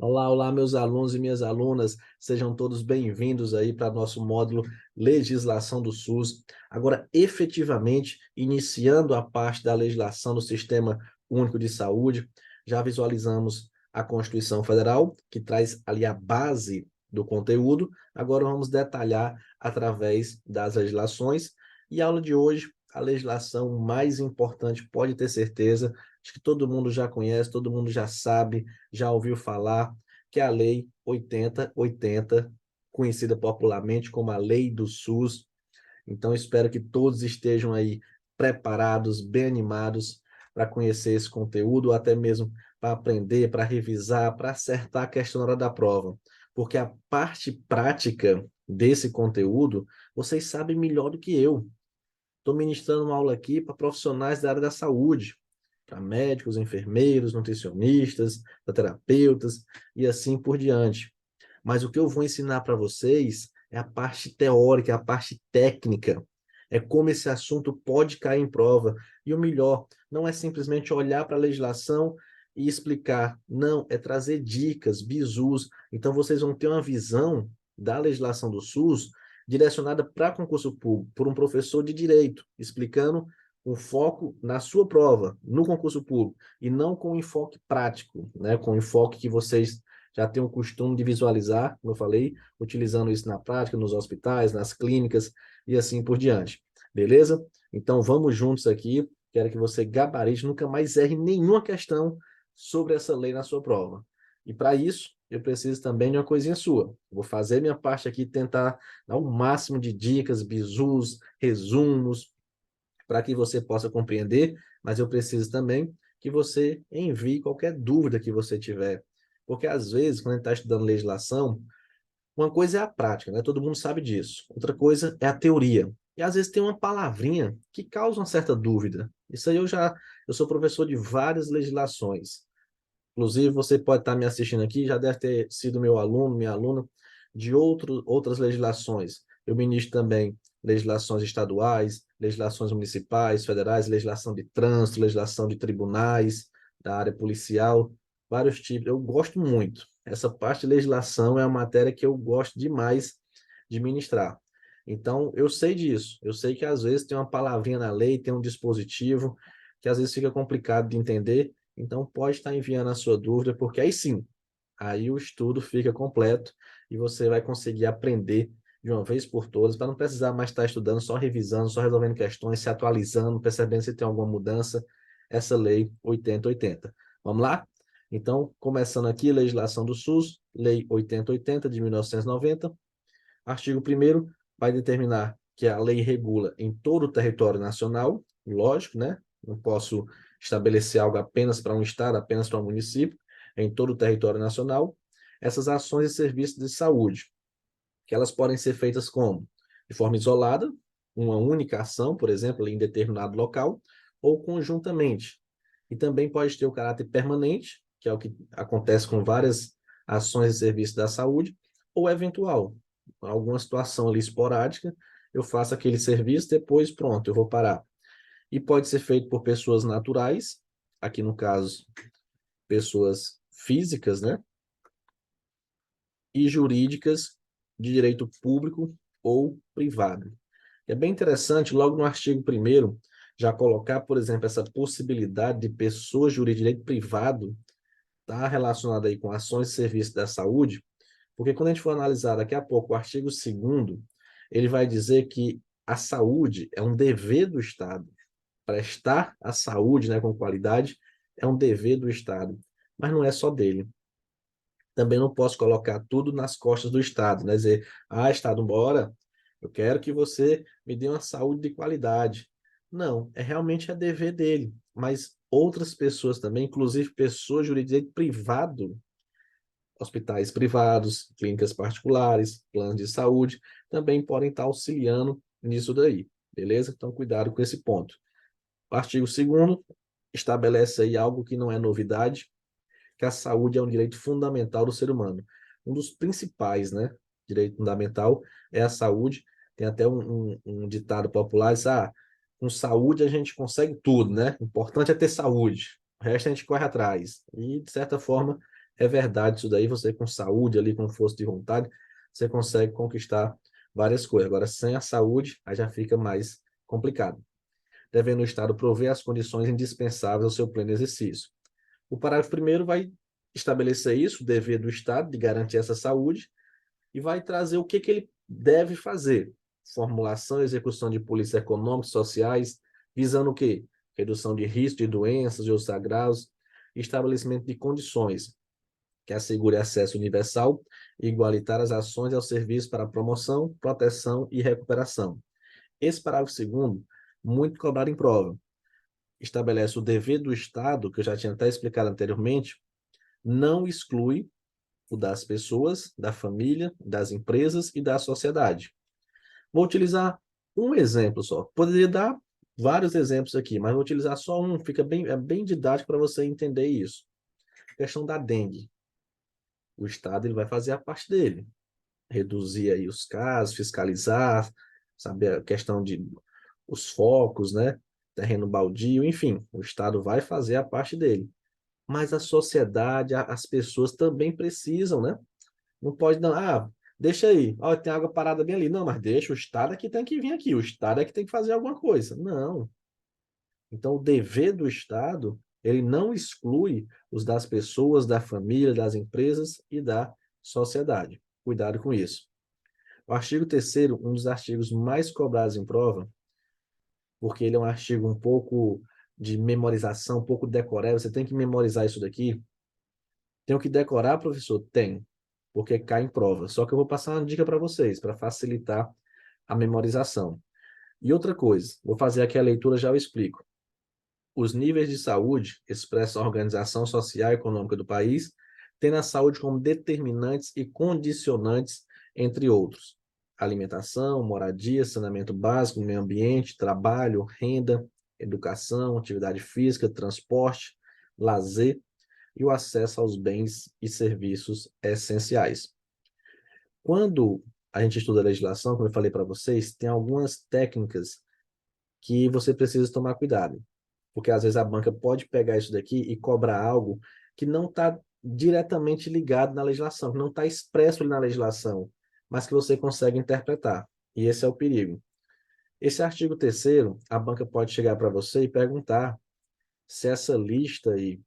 Olá, olá, meus alunos e minhas alunas, sejam todos bem-vindos aí para nosso módulo Legislação do SUS. Agora, efetivamente, iniciando a parte da legislação do Sistema Único de Saúde, já visualizamos a Constituição Federal, que traz ali a base do conteúdo. Agora vamos detalhar através das legislações. E a aula de hoje, a legislação mais importante, pode ter certeza, acho que todo mundo já conhece, todo mundo já sabe, já ouviu falar, que é a Lei 8080, conhecida popularmente como a Lei do SUS. Então, espero que todos estejam aí preparados, bem animados para conhecer esse conteúdo, ou até mesmo para aprender, para revisar, para acertar a questão na hora da prova. Porque a parte prática desse conteúdo, vocês sabem melhor do que eu. Estou ministrando uma aula aqui para profissionais da área da saúde, para médicos, enfermeiros, nutricionistas, terapeutas e assim por diante. Mas o que eu vou ensinar para vocês é a parte teórica, a parte técnica. É como esse assunto pode cair em prova. E o melhor, não é simplesmente olhar para a legislação e explicar. Não, é trazer dicas, bizus. Então, vocês vão ter uma visão da legislação do SUS direcionada para concurso público, por um professor de direito, explicando um foco na sua prova, no concurso público, e não com enfoque prático, né? Com enfoque que vocês já têm o costume de visualizar, como eu falei, utilizando isso na prática, nos hospitais, nas clínicas e assim por diante. Beleza? Então vamos juntos aqui. Quero que você gabarite, nunca mais erre nenhuma questão sobre essa lei na sua prova. E para isso, eu preciso também de uma coisinha sua. Vou fazer minha parte aqui, tentar dar o máximo de dicas, bizus, resumos, para que você possa compreender, mas eu preciso também que você envie qualquer dúvida que você tiver. Porque às vezes, quando a gente está estudando legislação, uma coisa é a prática, né? Todo mundo sabe disso. Outra coisa é a teoria. E às vezes tem uma palavrinha que causa uma certa dúvida. Isso aí eu sou professor de várias legislações. Inclusive, você pode estar me assistindo aqui, já deve ter sido meu aluno, minha aluna, de outras legislações. Eu ministro também legislações estaduais, legislações municipais, federais, legislação de trânsito, legislação de tribunais, da área policial, vários tipos. Eu gosto muito. Essa parte de legislação é uma matéria que eu gosto demais de ministrar. Então, eu sei disso. Eu sei que às vezes tem uma palavrinha na lei, tem um dispositivo, que às vezes fica complicado de entender. Então, pode estar enviando a sua dúvida, porque aí sim, aí o estudo fica completo e você vai conseguir aprender de uma vez por todas, para não precisar mais estar estudando, só revisando, só resolvendo questões, se atualizando, percebendo se tem alguma mudança, essa lei 8080. Vamos lá? Então, começando aqui, legislação do SUS, lei 8080 de 1990, artigo 1º vai determinar que a lei regula em todo o território nacional, lógico, né? Não posso estabelecer algo apenas para um estado, apenas para um município, em todo o território nacional, essas ações e serviços de saúde, que elas podem ser feitas como? De forma isolada, uma única ação, por exemplo, em determinado local, ou conjuntamente. E também pode ter o caráter permanente, que é o que acontece com várias ações e serviços da saúde, ou eventual. Alguma situação ali esporádica, eu faço aquele serviço, depois pronto, eu vou parar. E pode ser feito por pessoas naturais, aqui no caso, pessoas físicas, né? E jurídicas de direito público ou privado. É bem interessante, logo no artigo 1º, já colocar, por exemplo, essa possibilidade de pessoa jurídica de direito privado estar relacionada aí com ações e serviços da saúde, porque quando a gente for analisar daqui a pouco o artigo 2º, ele vai dizer que a saúde é um dever do Estado. Prestar a saúde, né, com qualidade é um dever do Estado, mas não é só dele. Também não posso colocar tudo nas costas do Estado, né? Dizer, Estado, bora, eu quero que você me dê uma saúde de qualidade. Não, realmente é dever dele, mas outras pessoas também, inclusive pessoas jurídicas privado, hospitais privados, clínicas particulares, planos de saúde, também podem estar auxiliando nisso daí, beleza? Então, cuidado com esse ponto. O artigo 2º estabelece aí algo que não é novidade, que a saúde é um direito fundamental do ser humano. Um dos principais, né? Direito fundamental é a saúde. Tem até um ditado popular, diz, com saúde a gente consegue tudo, né? O importante é ter saúde. O resto a gente corre atrás. E, de certa forma, É verdade isso daí, você com saúde ali, com força de vontade, você consegue conquistar várias coisas. Agora, sem a saúde, aí já fica mais complicado. Devendo o Estado prover as condições indispensáveis ao seu pleno exercício. O parágrafo primeiro vai estabelecer isso, o dever do Estado de garantir essa saúde, e vai trazer o que ele deve fazer. Formulação e execução de políticas econômicas, sociais, visando o quê? Redução de risco de doenças e outros agravos, estabelecimento de condições que assegure acesso universal e igualitário às ações e aos serviços para promoção, proteção e recuperação. Esse parágrafo segundo, muito cobrado em prova, estabelece o dever do Estado, que eu já tinha até explicado anteriormente, não exclui o das pessoas, da família, das empresas e da sociedade. Vou utilizar um exemplo só. Poderia dar vários exemplos aqui, mas vou utilizar só um, fica bem didático para você entender isso. A questão da dengue. O Estado ele vai fazer a parte dele, reduzir aí os casos, fiscalizar, saber a questão de os focos, né? Terreno baldio, enfim, o Estado vai fazer a parte dele. Mas a sociedade, as pessoas também precisam, né? Não pode não, deixa aí, ó, tem água parada bem ali. Não, mas deixa, o Estado é que tem que vir aqui, o Estado é que tem que fazer alguma coisa. Não. Então, o dever do Estado, ele não exclui os das pessoas, da família, das empresas e da sociedade. Cuidado com isso. O artigo 3º, um dos artigos mais cobrados em prova, porque ele é um artigo um pouco de memorização, um pouco decorado, você tem que memorizar isso daqui. Tem o que decorar, professor? Tem, porque cai em prova. Só que eu vou passar uma dica para vocês, para facilitar a memorização. E outra coisa, vou fazer aqui a leitura, já eu explico. Os níveis de saúde expressam a organização social e econômica do país, tendo a saúde como determinantes e condicionantes, entre outros. Alimentação, moradia, saneamento básico, meio ambiente, trabalho, renda, educação, atividade física, transporte, lazer e o acesso aos bens e serviços essenciais. Quando a gente estuda a legislação, como eu falei para vocês, tem algumas técnicas que você precisa tomar cuidado, porque às vezes a banca pode pegar isso daqui e cobrar algo que não está diretamente ligado na legislação, que não está expresso na legislação, mas que você consegue interpretar. E esse é o perigo. Esse artigo 3º, a banca pode chegar para você e perguntar se essa lista aí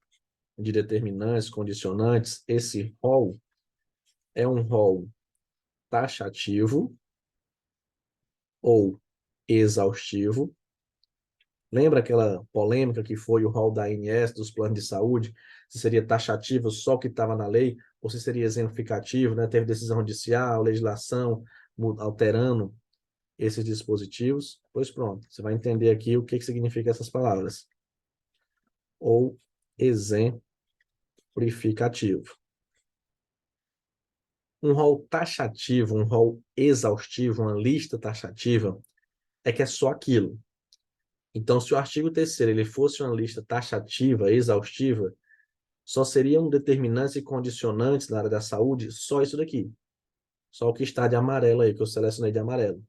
de determinantes, condicionantes, esse rol é um rol taxativo ou exaustivo. Lembra aquela polêmica que foi o rol da ANS, dos planos de saúde? Se seria taxativo só o que estava na lei, ou se seria exemplificativo, né? Teve decisão judicial, legislação alterando esses dispositivos. Pois pronto, você vai entender aqui o que significa essas palavras. Ou exemplificativo. Um rol taxativo, um rol exaustivo, uma lista taxativa, é que é só aquilo. Então, se o artigo 3º ele fosse uma lista taxativa, exaustiva, só seriam determinantes e condicionantes na área da saúde, só isso daqui. Só o que está de amarelo aí, que eu selecionei de amarelo.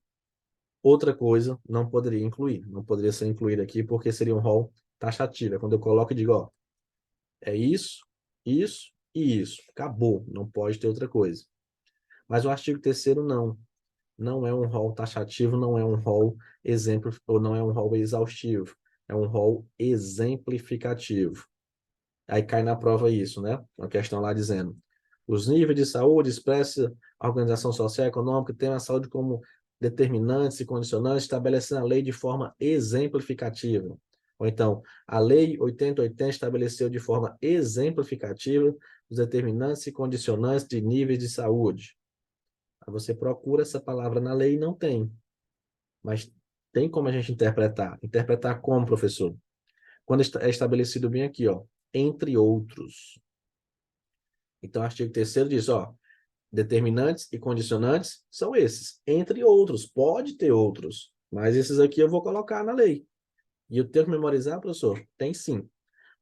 Outra coisa não poderia incluir, não poderia ser incluído aqui, porque seria um rol taxativo. É quando eu coloco e digo, ó, é isso, isso e isso. Acabou, não pode ter outra coisa. Mas o artigo 3º não. Não é um rol taxativo, não é um rol exemplo, ou não é um rol exaustivo. É um rol exemplificativo. Aí cai na prova isso, né? Uma questão lá dizendo: os níveis de saúde expressa a organização social e econômica tem a saúde como determinantes e condicionantes, estabelecendo a lei de forma exemplificativa. Ou então, a Lei 8080 estabeleceu de forma exemplificativa os determinantes e condicionantes de níveis de saúde. Aí você procura essa palavra na lei e não tem. Mas tem como a gente interpretar. Interpretar como, professor? Quando é estabelecido bem aqui, ó, entre outros. Então, o artigo 3º diz, ó, determinantes e condicionantes são esses, entre outros. Pode ter outros, mas esses aqui eu vou colocar na lei. E eu tenho que memorizar, professor? Tem sim.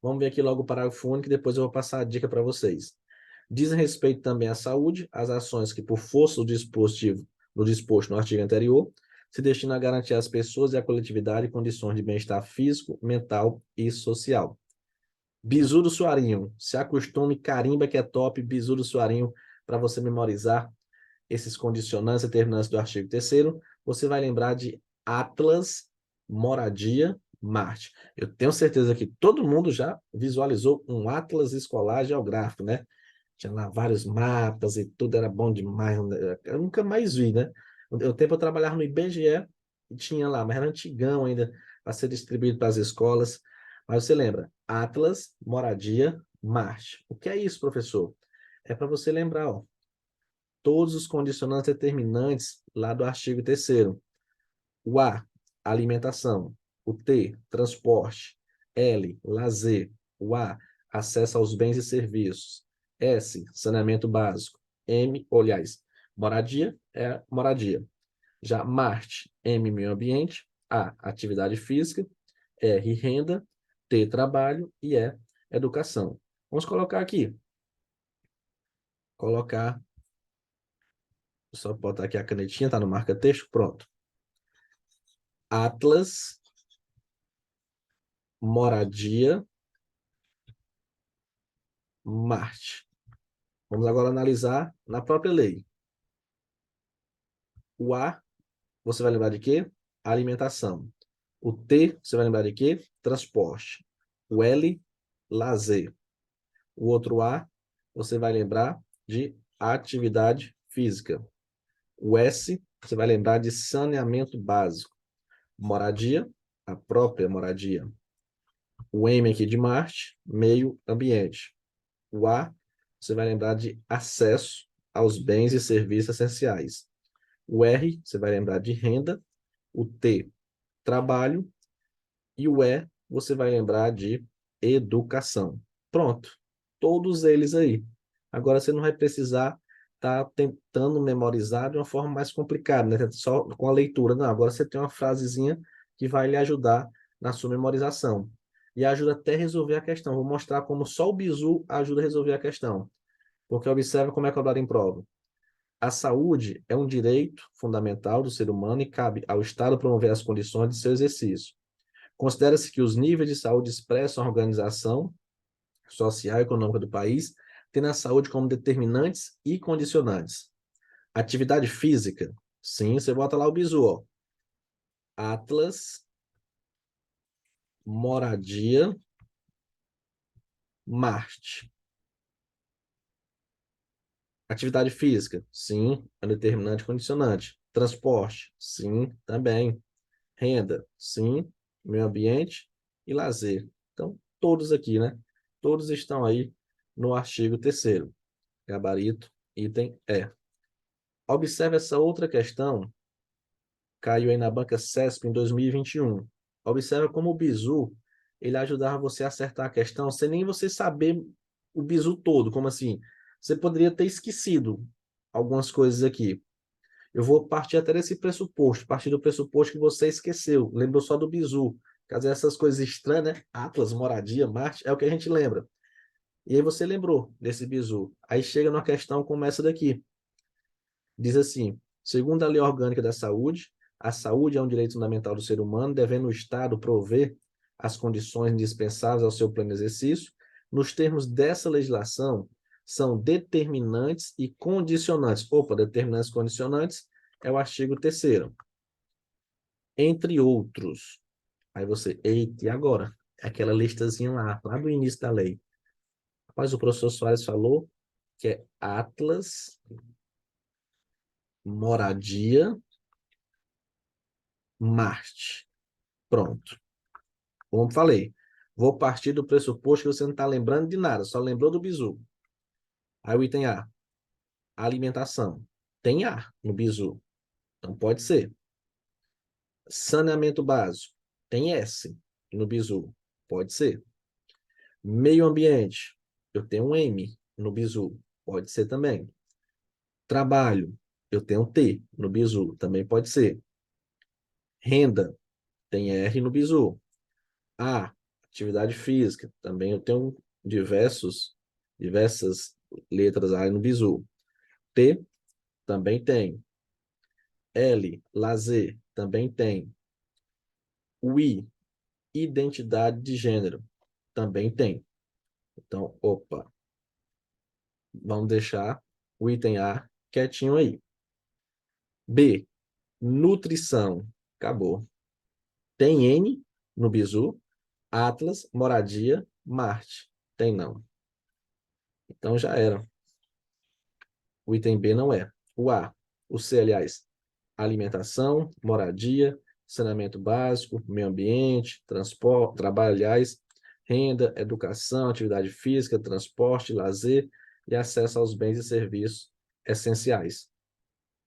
Vamos ver aqui logo o parágrafo único e depois eu vou passar a dica para vocês. Diz respeito também à saúde, às ações que, por força do disposto no artigo anterior, se destinam a garantir às pessoas e à coletividade condições de bem-estar físico, mental e social. Bizu do Suarinho. Se acostume, carimba que é top, Bizu do Suarinho, para você memorizar esses condicionantes e determinantes do artigo 3º. Você vai lembrar de Atlas, moradia, Marte. Eu tenho certeza que todo mundo já visualizou um Atlas escolar geográfico, né? Tinha lá vários mapas e tudo era bom demais. Eu nunca mais vi, né? O tempo eu trabalhava no IBGE e tinha lá, mas era antigão ainda, para ser distribuído para as escolas. Mas você lembra? Atlas, moradia, Marte. O que é isso, professor? É para você lembrar, ó, todos os condicionantes determinantes lá do artigo 3º. O A, alimentação. O T, transporte. L, lazer. O A, acesso aos bens e serviços. S, saneamento básico. M, aliás, moradia é moradia. Já Marte, M, meio ambiente. A, atividade física. R, renda. T, trabalho. E E, educação. Vamos colocar aqui. Colocar, só botar aqui a canetinha, tá no marca-texto, pronto. Atlas, moradia, Marte. Vamos agora analisar na própria lei. O A, você vai lembrar de quê? Alimentação. O T, você vai lembrar de quê? Transporte. O L, lazer. O outro A, você vai lembrar de atividade física. O S, você vai lembrar de saneamento básico. Moradia, a própria moradia. O M aqui de Marte, meio ambiente. O A, você vai lembrar de acesso aos bens e serviços essenciais. O R, você vai lembrar de renda. O T, trabalho. E o E, você vai lembrar de educação. Pronto. Todos eles aí. Agora você não vai precisar estar tentando memorizar de uma forma mais complicada, né? Só com a leitura. Não, agora você tem uma frasezinha que vai lhe ajudar na sua memorização. E ajuda até a resolver a questão. Vou mostrar como só o bizu ajuda a resolver a questão. Porque observa como é cobrado em prova. A saúde é um direito fundamental do ser humano e cabe ao Estado promover as condições de seu exercício. Considera-se que os níveis de saúde expressam a organização social e econômica do país, tendo a saúde como determinantes e condicionantes. Atividade física, sim, você bota lá o bizu, ó. Atlas, moradia, Marte. Atividade física, sim, é determinante e condicionante. Transporte, sim, também. Renda, sim, meio ambiente e lazer. Então, todos aqui, né? Todos estão aí no artigo 3º, gabarito, item E. Observe essa outra questão, caiu aí na banca CESP em 2021. Observe como o bizu, ele ajudava você a acertar a questão sem nem você saber o bizu todo, como assim? Você poderia ter esquecido algumas coisas aqui. Eu vou partir até desse pressuposto, partir do pressuposto que você esqueceu, lembrou só do bizu. Quer dizer, essas coisas estranhas, né? Atlas, moradia, Marte, é o que a gente lembra. E aí você lembrou desse bizu. Aí chega numa questão como essa daqui. Diz assim, segundo a Lei Orgânica da Saúde, a saúde é um direito fundamental do ser humano, devendo o Estado prover as condições indispensáveis ao seu pleno exercício. Nos termos dessa legislação, são determinantes e condicionantes. Opa, determinantes e condicionantes é o artigo 3º. Entre outros. Aí você, eita, e agora? Aquela listazinha lá do início da lei. Mas o professor Soares falou que é Atlas, moradia, Marte. Pronto. Como falei, vou partir do pressuposto que você não está lembrando de nada, só lembrou do bizu. Aí o item A, alimentação. Tem A no bizu, então pode ser. Saneamento básico. Tem S no bizu, pode ser. Meio ambiente. Eu tenho um M no bizu, pode ser também. Trabalho. Eu tenho um T no bizu, também pode ser. Renda. Tem R no bizu. A, atividade física. Também eu tenho diversas letras A no bizu. T, também tem. L, lazer, também tem. O I, identidade de gênero, também tem. Então, opa, vamos deixar o item A quietinho aí. B, nutrição. Acabou. Tem N no bizu, Atlas, moradia, Marte. Tem não. Então já era. O item B não é. O A, o C, aliás, alimentação, moradia, saneamento básico, meio ambiente, transporte, trabalho, aliás, renda, educação, atividade física, transporte, lazer e acesso aos bens e serviços essenciais.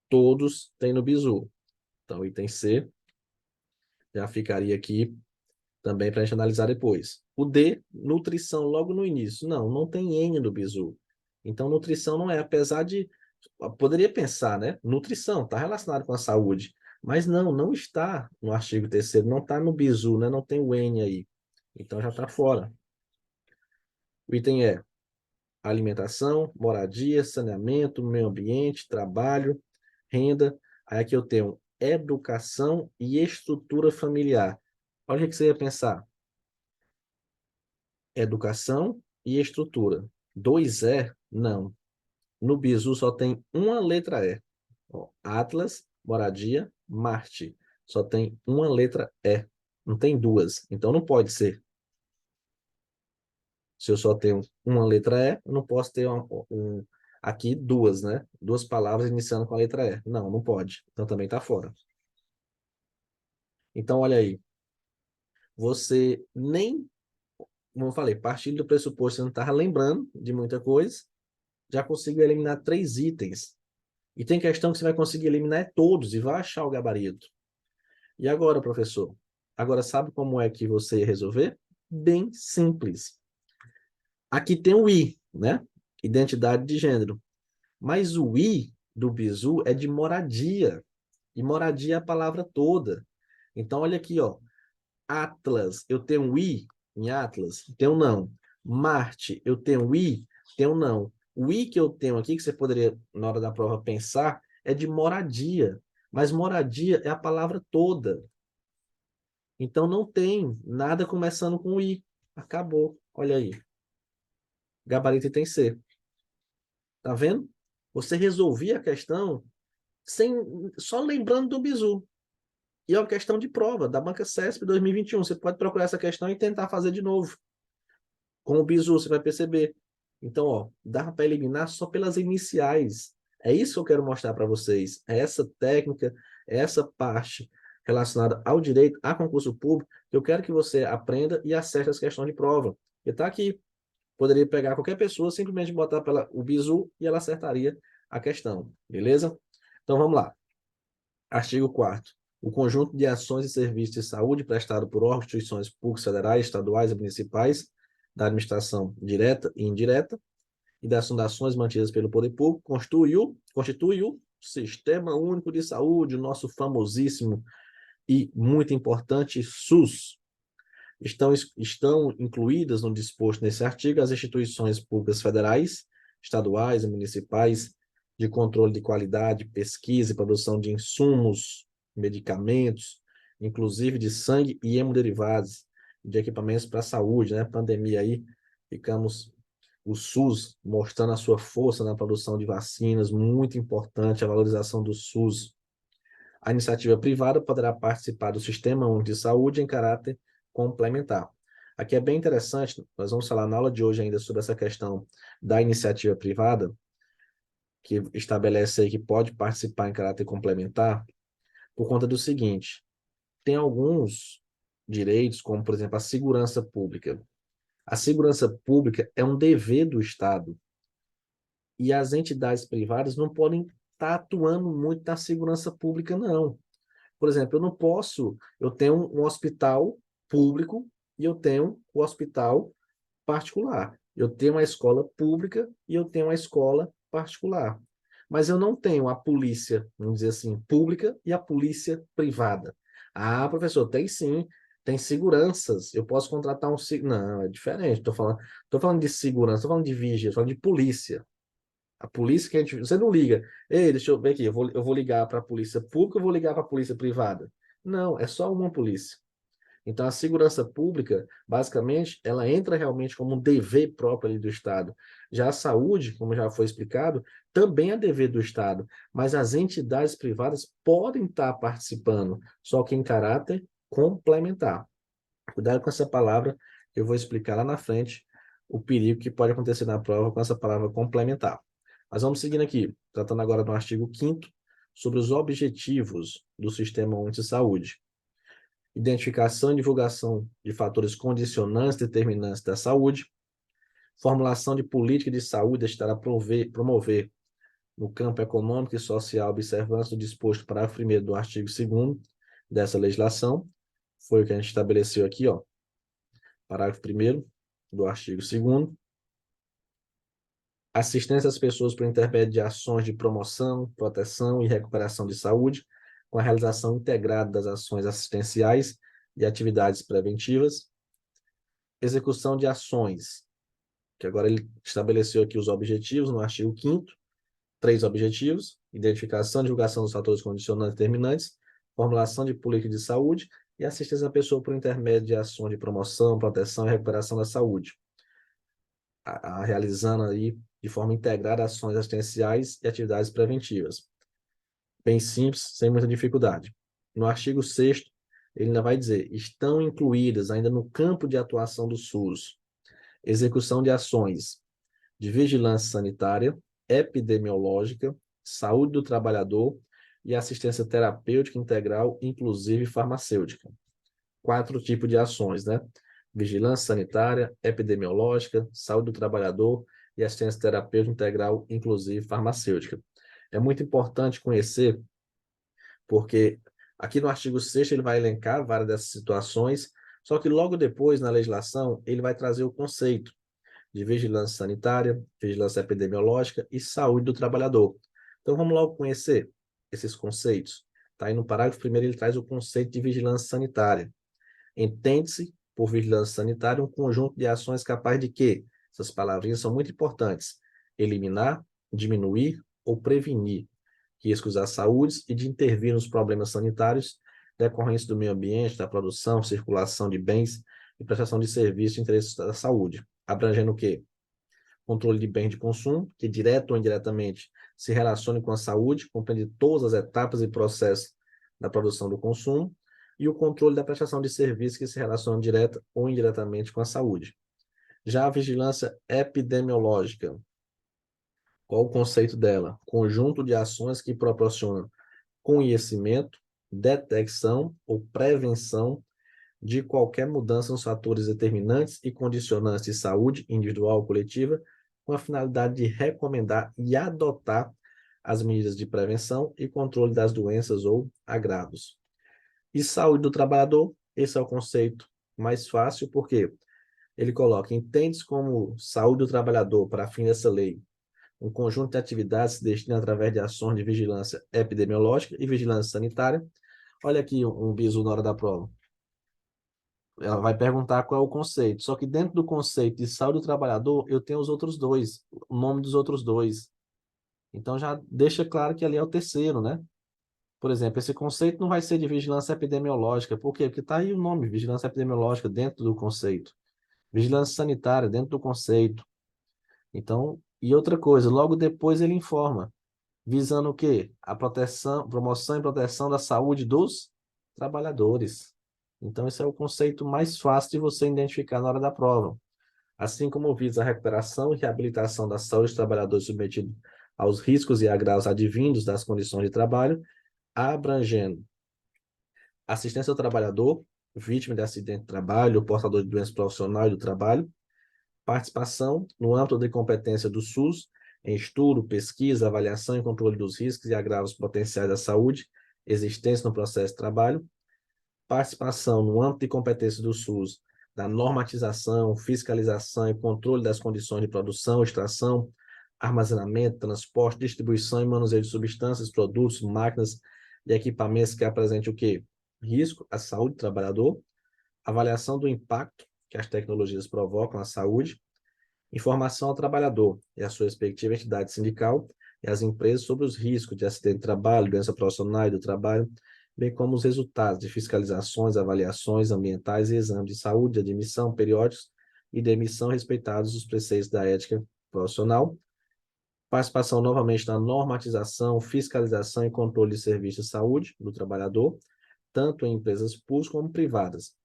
Todos têm no bizu. Então, o item C já ficaria aqui também para a gente analisar depois. O D, nutrição, logo no início. Não, não tem N no bizu. Então, nutrição não é, apesar de... Poderia pensar, né? Nutrição, está relacionado com a saúde. Mas não, não está no artigo 3º, não está no bizu, né? Não tem o N aí. Então, já está fora. O item é alimentação, moradia, saneamento, meio ambiente, trabalho, renda. Aí aqui eu tenho educação e estrutura familiar. Olha o que você ia pensar. Educação e estrutura. 2E? Não. No bizu só tem uma letra E. Ó, Atlas, moradia, Marte. Só tem uma letra E. Não tem duas. Então não pode ser. Se eu só tenho uma letra E, eu não posso ter aqui duas, né? Duas palavras iniciando com a letra E. Não, não pode. Então também está fora. Então, olha aí. Você nem, como eu falei, partindo do pressuposto que você não estava lembrando de muita coisa, já conseguiu eliminar 3 itens. E tem questão que você vai conseguir eliminar todos e vai achar o gabarito. E agora, professor? Agora, sabe como é que você ia resolver? Bem simples. Aqui tem o I, né? Identidade de gênero. Mas o I do bizu é de moradia. E moradia é a palavra toda. Então, olha aqui, ó. Atlas, eu tenho um I em Atlas? Tenho não. Marte, eu tenho um I? Tenho não. O I que eu tenho aqui, que você poderia, na hora da prova, pensar, é de moradia. Mas moradia é a palavra toda. Então não tem nada começando com I. Acabou. Olha aí. Gabarito item C. Tá vendo? Você resolvia a questão sem, só lembrando do bizu. E é uma questão de prova da Banca CESP 2021. Você pode procurar essa questão e tentar fazer de novo. Com o bizu, você vai perceber. Então, ó, dá para eliminar só pelas iniciais. É isso que eu quero mostrar para vocês. É essa técnica, é essa parte relacionada ao direito, a concurso público, que eu quero que você aprenda e acerte as questões de prova. E está aqui. Poderia pegar qualquer pessoa, simplesmente botar pela, o bizu e ela acertaria a questão. Beleza? Então, vamos lá. Artigo 4º. O conjunto de ações e serviços de saúde prestado por órgãos e instituições públicas federais, estaduais e municipais, da administração direta e indireta, e das fundações mantidas pelo poder público, constitui o Sistema Único de Saúde, o nosso famosíssimo e muito importante SUS. Estão incluídas no disposto nesse artigo as instituições públicas federais, estaduais e municipais de controle de qualidade, pesquisa e produção de insumos, medicamentos, inclusive de sangue e hemoderivados, de equipamentos para a saúde, né? Pandemia aí, ficamos o SUS mostrando a sua força na produção de vacinas, muito importante a valorização do SUS. A iniciativa privada poderá participar do Sistema Único de Saúde em caráter complementar. Aqui é bem interessante, nós vamos falar na aula de hoje ainda sobre essa questão da iniciativa privada, que estabelece aí que pode participar em caráter complementar, por conta do seguinte: tem alguns direitos, como, por exemplo, a segurança pública. A segurança pública é um dever do Estado, e as entidades privadas não podem estar atuando muito na segurança pública, não. Por exemplo, eu tenho um hospital público e eu tenho o hospital particular. Eu tenho uma escola pública e eu tenho uma escola particular. Mas eu não tenho a polícia, vamos dizer assim, pública e a polícia privada. Ah, professor, tem sim, tem seguranças. Eu posso contratar um... Não, é diferente. Tô falando de segurança, estou falando de vigia, estou falando de polícia. A polícia que a gente. Você não liga. Ei, deixa eu ver aqui. Eu vou ligar para a polícia pública ou vou ligar para a polícia privada? Não, é só uma polícia. Então, a segurança pública, basicamente, ela entra realmente como um dever próprio ali do Estado. Já a saúde, como já foi explicado, também é dever do Estado, mas as entidades privadas podem estar participando, só que em caráter complementar. Cuidado com essa palavra, eu vou explicar lá na frente o perigo que pode acontecer na prova com essa palavra complementar. Mas vamos seguindo aqui, tratando agora do artigo 5º, sobre os objetivos do Sistema Único de Saúde. Identificação e divulgação de fatores condicionantes determinantes da saúde, formulação de política de saúde destinada a promover no campo econômico e social a observância do disposto parágrafo 1º do artigo 2º dessa legislação, foi o que a gente estabeleceu aqui, ó, parágrafo 1º do artigo 2º, assistência às pessoas por intermédio de ações de promoção, proteção e recuperação de saúde, com a realização integrada das ações assistenciais e atividades preventivas, execução de ações, que agora ele estabeleceu aqui os objetivos no artigo 5º, 3 objetivos: identificação e divulgação dos fatores condicionantes determinantes, formulação de política de saúde e assistência à pessoa por intermédio de ações de promoção, proteção e recuperação da saúde, realizando aí de forma integrada ações assistenciais e atividades preventivas. Bem simples, sem muita dificuldade. No artigo 6º, ele ainda vai dizer: estão incluídas ainda no campo de atuação do SUS execução de ações de vigilância sanitária, epidemiológica, saúde do trabalhador e assistência terapêutica integral, inclusive farmacêutica. 4 tipos de ações, né? Vigilância sanitária, epidemiológica, saúde do trabalhador e assistência terapêutica integral, inclusive farmacêutica. É muito importante conhecer, porque aqui no artigo 6º ele vai elencar várias dessas situações, só que logo depois, na legislação, ele vai trazer o conceito de vigilância sanitária, vigilância epidemiológica e saúde do trabalhador. Então, vamos logo conhecer esses conceitos. Tá aí no parágrafo 1º, ele traz o conceito de vigilância sanitária. Entende-se por vigilância sanitária um conjunto de ações capazes de quê? Essas palavrinhas são muito importantes. Eliminar, diminuir ou prevenir riscos à saúde e de intervir nos problemas sanitários decorrentes do meio ambiente, da produção, circulação de bens e prestação de serviços de interesse da saúde, abrangendo o quê? Controle de bens de consumo, que direto ou indiretamente se relacione com a saúde, compreende todas as etapas e processos da produção do consumo, e o controle da prestação de serviços que se relacionam direta ou indiretamente com a saúde. Já a vigilância epidemiológica, qual o conceito dela? Conjunto de ações que proporcionam conhecimento, detecção ou prevenção de qualquer mudança nos fatores determinantes e condicionantes de saúde individual ou coletiva, com a finalidade de recomendar e adotar as medidas de prevenção e controle das doenças ou agravos. E saúde do trabalhador, esse é o conceito mais fácil, porque ele coloca: entende-se como saúde do trabalhador, para fim dessa lei, um conjunto de atividades que se destinam através de ações de vigilância epidemiológica e vigilância sanitária. Olha aqui um bizu na hora da prova. Ela vai perguntar qual é o conceito. Só que dentro do conceito de saúde do trabalhador, eu tenho os outros dois, o nome dos outros dois. Então já deixa claro que ali é o terceiro, né? Por exemplo, esse conceito não vai ser de vigilância epidemiológica. Por quê? Porque está aí o nome, vigilância epidemiológica, dentro do conceito. Vigilância sanitária, dentro do conceito. Então, e outra coisa, logo depois ele informa, visando o quê? A proteção, promoção e proteção da saúde dos trabalhadores. Então, esse é o conceito mais fácil de você identificar na hora da prova. Assim como visa a recuperação e reabilitação da saúde dos trabalhadores submetidos aos riscos e agravos advindos das condições de trabalho, abrangendo assistência ao trabalhador, vítima de acidente de trabalho, portador de doença profissional e do trabalho, participação no âmbito de competência do SUS em estudo, pesquisa, avaliação e controle dos riscos e agravos potenciais à saúde existentes no processo de trabalho, participação no âmbito de competência do SUS da normatização, fiscalização e controle das condições de produção, extração, armazenamento, transporte, distribuição e manuseio de substâncias, produtos, máquinas e equipamentos que apresentem o quê? Risco à saúde do trabalhador, avaliação do impacto que as tecnologias provocam à saúde, informação ao trabalhador e à sua respectiva entidade sindical e às empresas sobre os riscos de acidente de trabalho, doença profissional e do trabalho, bem como os resultados de fiscalizações, avaliações ambientais e exames de saúde, admissão, periódicos e demissão, respeitados os preceitos da ética profissional. Participação novamente na normatização, fiscalização e controle de serviços de saúde do trabalhador, tanto em empresas públicas como privadas.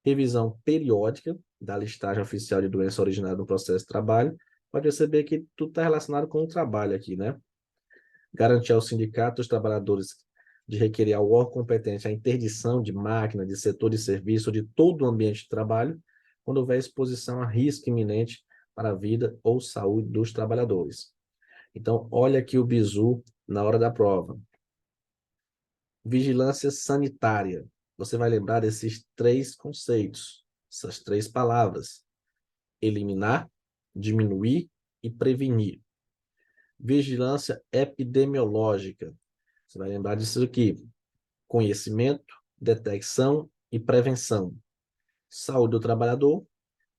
Revisão periódica da listagem oficial de doença originária no processo de trabalho. Pode perceber que tudo está relacionado com o trabalho aqui, né? Garantir ao sindicato dos trabalhadores de requerer ao órgão competente a interdição de máquina, de setor de serviço, de todo o ambiente de trabalho, quando houver exposição a risco iminente para a vida ou saúde dos trabalhadores. Então, olha aqui o bizu na hora da prova. Vigilância sanitária. Você vai lembrar desses três conceitos, essas três palavras: eliminar, diminuir e prevenir. Vigilância epidemiológica. Você vai lembrar disso aqui: conhecimento, detecção e prevenção. Saúde do trabalhador,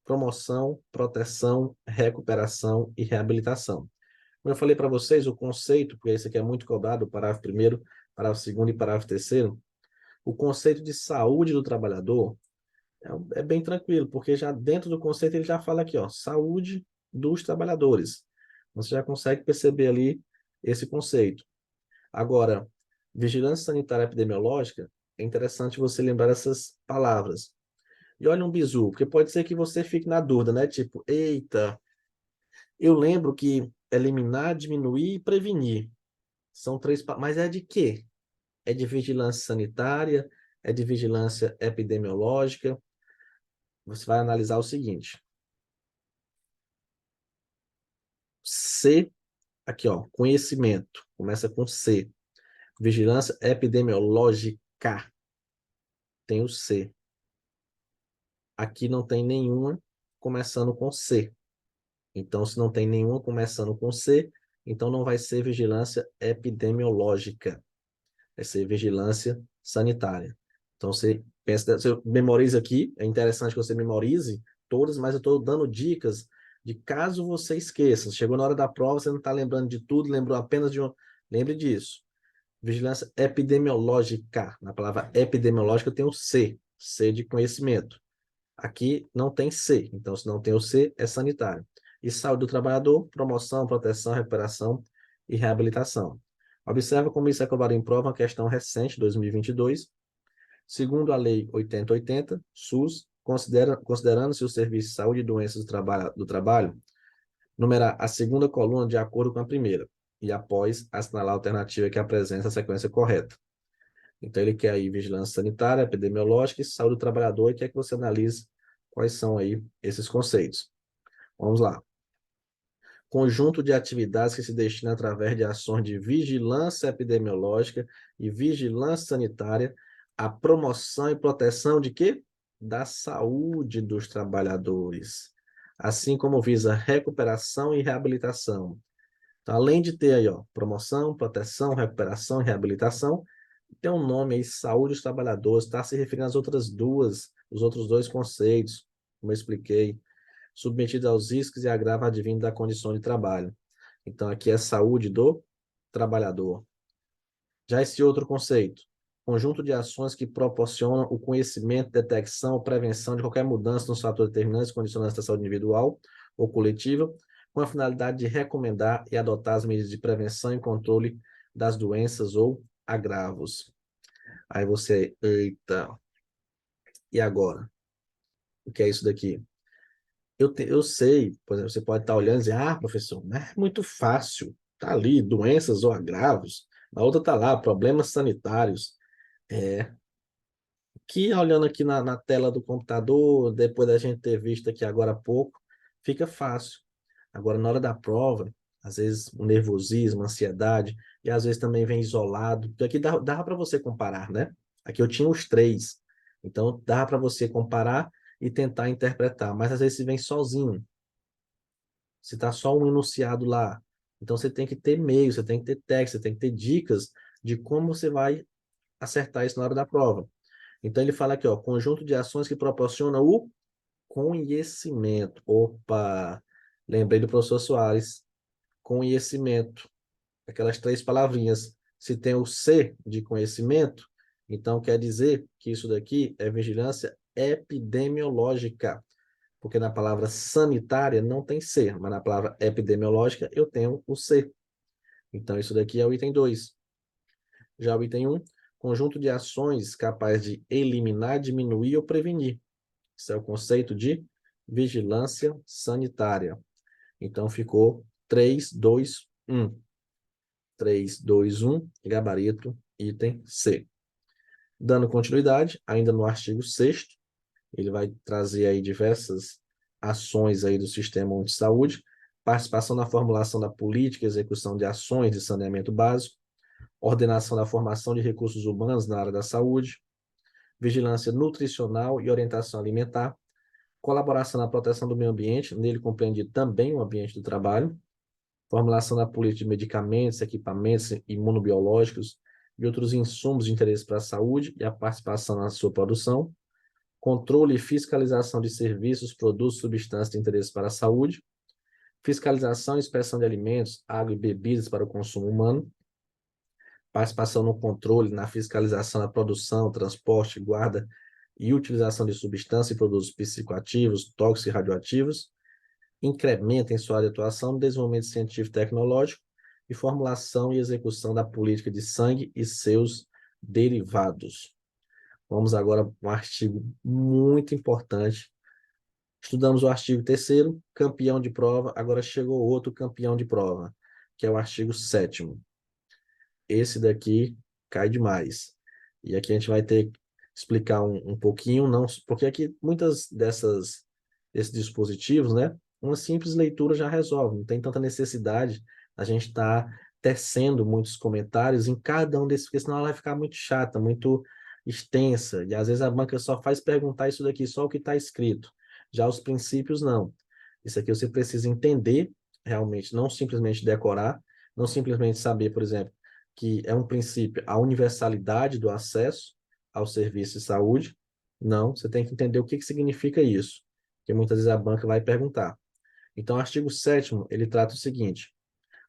promoção, proteção, recuperação e reabilitação. Como eu falei para vocês, o conceito, porque isso aqui é muito cobrado, o parágrafo primeiro, parágrafo segundo e parágrafo terceiro, o conceito de saúde do trabalhador é bem tranquilo, porque já dentro do conceito ele já fala aqui, ó, saúde dos trabalhadores. Você já consegue perceber ali esse conceito. Agora, vigilância sanitária epidemiológica, é interessante você lembrar essas palavras. E olha um bizu, porque pode ser que você fique na dúvida, né? Tipo, eita, eu lembro que eliminar, diminuir e prevenir. São três, mas é de quê? É de vigilância sanitária, é de vigilância epidemiológica. Você vai analisar o seguinte. C, aqui ó, conhecimento, começa com C. Vigilância epidemiológica, tem o C. Aqui não tem nenhuma começando com C. Então, se não tem nenhuma começando com C, então não vai ser vigilância epidemiológica, vai ser vigilância sanitária. Então, você pensa, você memoriza aqui, é interessante que você memorize todas, mas eu estou dando dicas de caso você esqueça. Chegou na hora da prova, você não está lembrando de tudo, lembrou apenas de um. Lembre disso. Vigilância epidemiológica. Na palavra epidemiológica tem o C, C de conhecimento. Aqui não tem C, então se não tem o C, é sanitário. E saúde do trabalhador, promoção, proteção, recuperação e reabilitação. Observa como isso é cobrado em prova, uma questão recente, 2022. Segundo a Lei 8080, SUS, considerando-se o serviço de saúde e doenças do trabalho, numerar a segunda coluna de acordo com a primeira, e após assinalar a alternativa que apresenta a sequência correta. Então, ele quer aí vigilância sanitária, epidemiológica e saúde do trabalhador, e quer que você analise quais são aí esses conceitos. Vamos lá. Conjunto de atividades que se destinam através de ações de vigilância epidemiológica e vigilância sanitária à promoção e proteção de quê? Da saúde dos trabalhadores, assim como visa recuperação e reabilitação. Então, além de ter aí, ó, promoção, proteção, recuperação e reabilitação, tem um nome aí, saúde dos trabalhadores, está se referindo às outras duas, os outros dois conceitos, como eu expliquei, submetido aos riscos e agravo advindo da condição de trabalho. Então, aqui é saúde do trabalhador. Já esse outro conceito, conjunto de ações que proporcionam o conhecimento, detecção, prevenção de qualquer mudança nos fatores determinantes, condicionantes da saúde individual ou coletiva, com a finalidade de recomendar e adotar as medidas de prevenção e controle das doenças ou agravos. Aí você, eita, e agora? O que é isso daqui? Eu sei, por exemplo, você pode estar olhando e dizer, ah, professor, mas é muito fácil. Está ali, doenças ou agravos. A outra está lá, problemas sanitários. É, que olhando aqui na tela do computador, depois da gente ter visto aqui agora há pouco, fica fácil. Agora, na hora da prova, às vezes o nervosismo, a ansiedade, e às vezes também vem isolado. Porque aqui dava para você comparar, né? Aqui eu tinha os três. Então, dava para você comparar e tentar interpretar. Mas às vezes você vem sozinho. Se está só um enunciado lá. Então, você tem que ter meio, você tem que ter texto, você tem que ter dicas de como você vai acertar isso na hora da prova. Então, ele fala aqui, ó, conjunto de ações que proporciona o conhecimento. Opa! Lembrei do professor Soares. Conhecimento. Aquelas três palavrinhas. Se tem o C de conhecimento, Então, quer dizer que isso daqui é vigilância epidemiológica, porque na palavra sanitária não tem C, mas na palavra epidemiológica eu tenho o C. Então, isso daqui é o item 2. Já o item 1, conjunto de ações capaz de eliminar, diminuir ou prevenir. Isso é o conceito de vigilância sanitária. Então, ficou 3, 2, 1. 3, 2, 1, gabarito, item C. Dando continuidade, ainda no artigo 6º, ele vai trazer aí diversas ações aí do Sistema Único de Saúde, participação na formulação da política e execução de ações de saneamento básico, ordenação da formação de recursos humanos na área da saúde, vigilância nutricional e orientação alimentar, colaboração na proteção do meio ambiente, nele compreendido também o ambiente do trabalho, formulação da política de medicamentos, equipamentos imunobiológicos e outros insumos de interesse para a saúde e a participação na sua produção, controle e fiscalização de serviços, produtos, substâncias de interesse para a saúde, fiscalização e inspeção de alimentos, água e bebidas para o consumo humano, participação no controle, na fiscalização da produção, transporte, guarda e utilização de substâncias e produtos psicoativos, tóxicos e radioativos, incrementa em sua área de atuação no desenvolvimento científico e tecnológico e formulação e execução da política de sangue e seus derivados. Vamos agora para um artigo muito importante. Estudamos o artigo 3º, campeão de prova, agora chegou outro campeão de prova, que é o artigo 7º. Esse daqui cai demais. E aqui a gente vai ter que explicar um pouquinho, não, porque aqui muitas desses dispositivos, né, uma simples leitura já resolve, não tem tanta necessidade a gente estar tecendo muitos comentários em cada um desses, porque senão ela vai ficar muito chata, muito extensa, e às vezes a banca só faz perguntar isso daqui, só o que está escrito. Já os princípios, não. Isso aqui você precisa entender realmente, não simplesmente decorar, não simplesmente saber, por exemplo, que é um princípio a universalidade do acesso ao serviço de saúde. Não, você tem que entender o que significa isso, porque muitas vezes a banca vai perguntar. Então, o artigo 7º, ele trata o seguinte: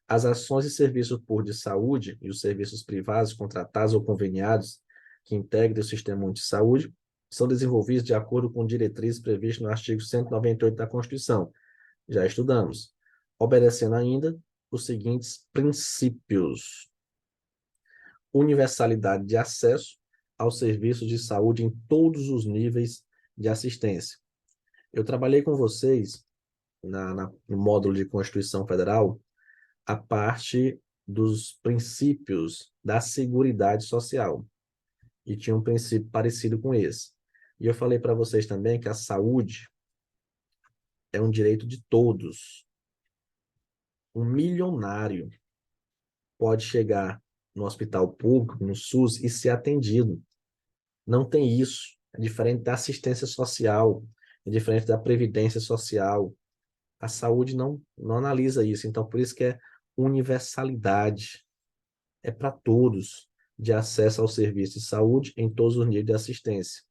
as ações e serviços públicos de saúde e os serviços privados contratados ou conveniados que integrem o Sistema Único de Saúde são desenvolvidos de acordo com diretrizes previstas no artigo 198 da Constituição. Já estudamos. Obedecendo ainda os seguintes princípios: universalidade de acesso aos serviços de saúde em todos os níveis de assistência. Eu trabalhei com vocês no módulo de Constituição Federal a parte dos princípios da Seguridade Social, e tinha um princípio parecido com esse. E eu falei para vocês também que a saúde é um direito de todos. Um milionário pode chegar no hospital público, no SUS, e ser atendido. Não tem isso. É diferente da assistência social, é diferente da previdência social. A saúde não analisa isso. Então, por isso que é universalidade. É para todos, de acesso ao serviço de saúde em todos os níveis de assistência.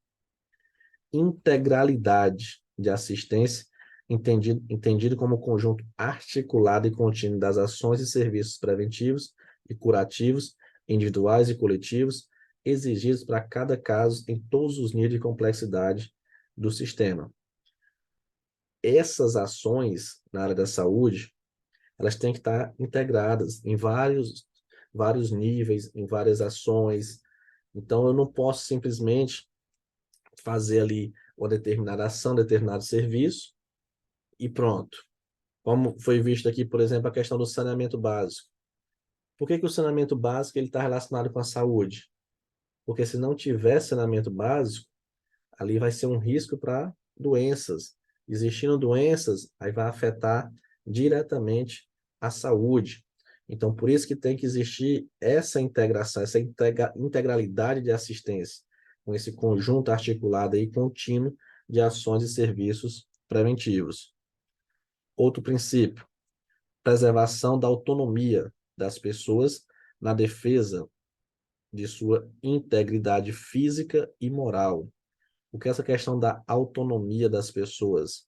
Integralidade de assistência, entendido como conjunto articulado e contínuo das ações e serviços preventivos e curativos, individuais e coletivos, exigidos para cada caso em todos os níveis de complexidade do sistema. Essas ações na área da saúde, elas têm que estar integradas em vários níveis, em várias ações. Então, eu não posso simplesmente fazer ali uma determinada ação, determinado serviço e pronto. Como foi visto aqui, por exemplo, a questão do saneamento básico. Por que o saneamento básico ele está relacionado com a saúde? Porque se não tiver saneamento básico, ali vai ser um risco para doenças. Existindo doenças, aí vai afetar diretamente a saúde. Então, por isso que tem que existir essa integração, essa integralidade de assistência, com esse conjunto articulado e contínuo de ações e serviços preventivos. Outro princípio: preservação da autonomia das pessoas na defesa de sua integridade física e moral. O que é essa questão da autonomia das pessoas?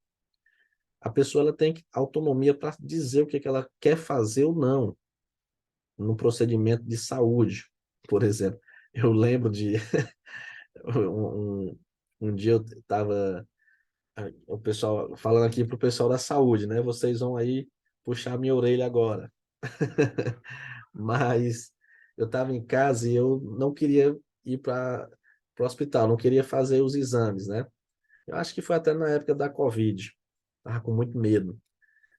A pessoa ela tem autonomia para dizer o que ela quer fazer ou não no procedimento de saúde, por exemplo. Eu lembro de um, um dia eu estava o pessoal falando aqui para o pessoal da saúde, né? Vocês vão aí puxar minha orelha agora. Mas eu estava em casa e eu não queria ir para o hospital, não queria fazer os exames, né? Eu acho que foi até na época da Covid. Tava com muito medo.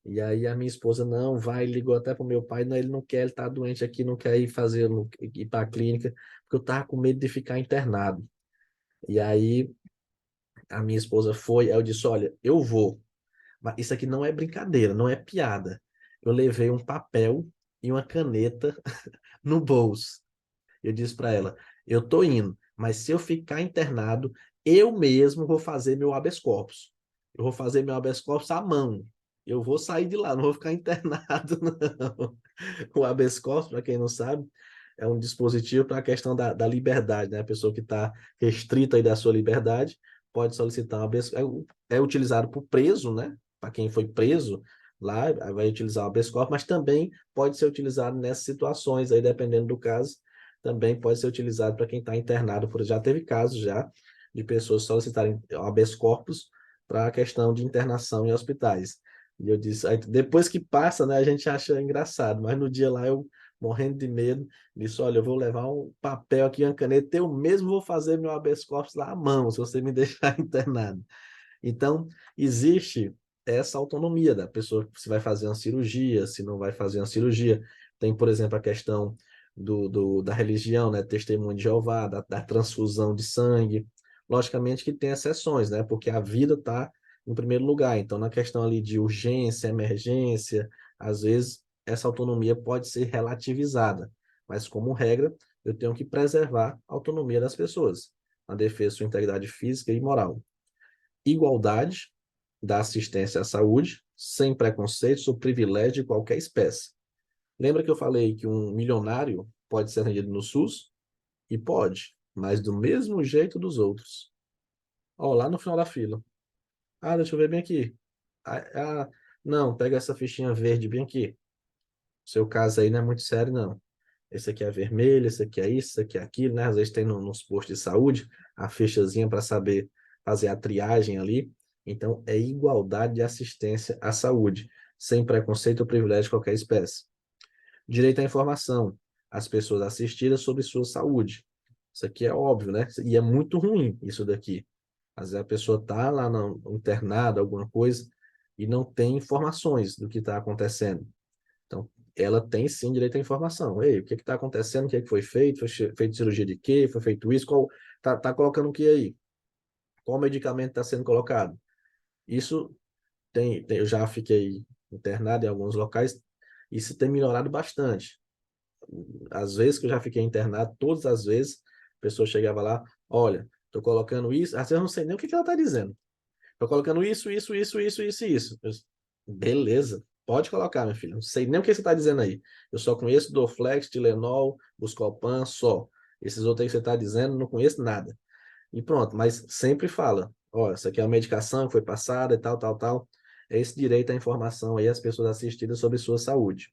E aí a minha esposa, não, vai, ligou até pro meu pai, não, ele não quer, ele tá doente aqui, não quer ir fazer, ir para a clínica, porque eu tava com medo de ficar internado. E aí a minha esposa foi, aí eu disse, olha, eu vou, mas isso aqui não é brincadeira, não é piada. Eu levei um papel e uma caneta no bolso. Eu disse para ela, eu tô indo, mas se eu ficar internado, eu mesmo vou fazer meu habeas corpus. Eu vou fazer meu habeas corpus à mão. Eu vou sair de lá, não vou ficar internado, não. O habeas corpus, para quem não sabe, é um dispositivo para a questão da liberdade, né? A pessoa que está restrita aí da sua liberdade pode solicitar um habeas, é utilizado por preso, né? Para quem foi preso lá, vai utilizar o habeas corpus, mas também pode ser utilizado nessas situações aí, dependendo do caso, também pode ser utilizado para quem está internado. Já teve casos já de pessoas solicitarem habeas corpus para a questão de internação em hospitais. E eu disse, aí, depois que passa, né, a gente acha engraçado, mas no dia lá eu morrendo de medo, disse, olha, eu vou levar um papel aqui, uma caneta, eu mesmo vou fazer meu habeas corpus lá à mão, se você me deixar internado. Então, existe essa autonomia da pessoa, se vai fazer uma cirurgia, se não vai fazer uma cirurgia. Tem, por exemplo, a questão da religião, né? Testemunho de Jeová, da transfusão de sangue. Logicamente que tem exceções, né? Porque a vida está em primeiro lugar. Então, na questão ali de urgência, emergência, às vezes essa autonomia pode ser relativizada. Mas, como regra, eu tenho que preservar a autonomia das pessoas, a defesa de sua integridade física e moral. Igualdade da assistência à saúde, sem preconceitos ou privilégio de qualquer espécie. Lembra que eu falei que um milionário pode ser atendido no SUS? E pode, mas do mesmo jeito dos outros. Ó, lá no final da fila. Ah, deixa eu ver bem aqui. Ah, não, pega essa fichinha verde bem aqui. Seu caso aí não é muito sério, não. Esse aqui é vermelho, esse aqui é isso, esse aqui é aquilo, né? Às vezes tem nos postos de saúde a fichazinha para saber fazer a triagem ali. Então, é igualdade de assistência à saúde, sem preconceito ou privilégio de qualquer espécie. Direito à informação, as pessoas assistidas sobre sua saúde. Isso aqui é óbvio, né? E é muito ruim isso daqui. Às vezes a pessoa está lá no internada, alguma coisa, e não tem informações do que está acontecendo. Então, ela tem sim direito à informação. Ei, o que está acontecendo? O que, é que foi feito? Foi feito cirurgia de quê? Foi feito isso? Qual, tá colocando o que aí? Qual medicamento está sendo colocado? Isso eu já fiquei internado em alguns locais, isso tem melhorado bastante. Às vezes que eu já fiquei internado, todas as vezes, a pessoa chegava lá, olha, estou colocando isso, às vezes eu não sei nem o que ela está dizendo. Estou colocando isso. Beleza, pode colocar, meu filho. Não sei nem o que você está dizendo aí. Eu só conheço Dorflex, Tilenol, Buscopan, só. Esses outros aí que você está dizendo, não conheço nada. E pronto, mas sempre fala, ó, essa aqui é uma medicação que foi passada e tal, tal, tal. É esse direito à informação aí às pessoas assistidas sobre sua saúde.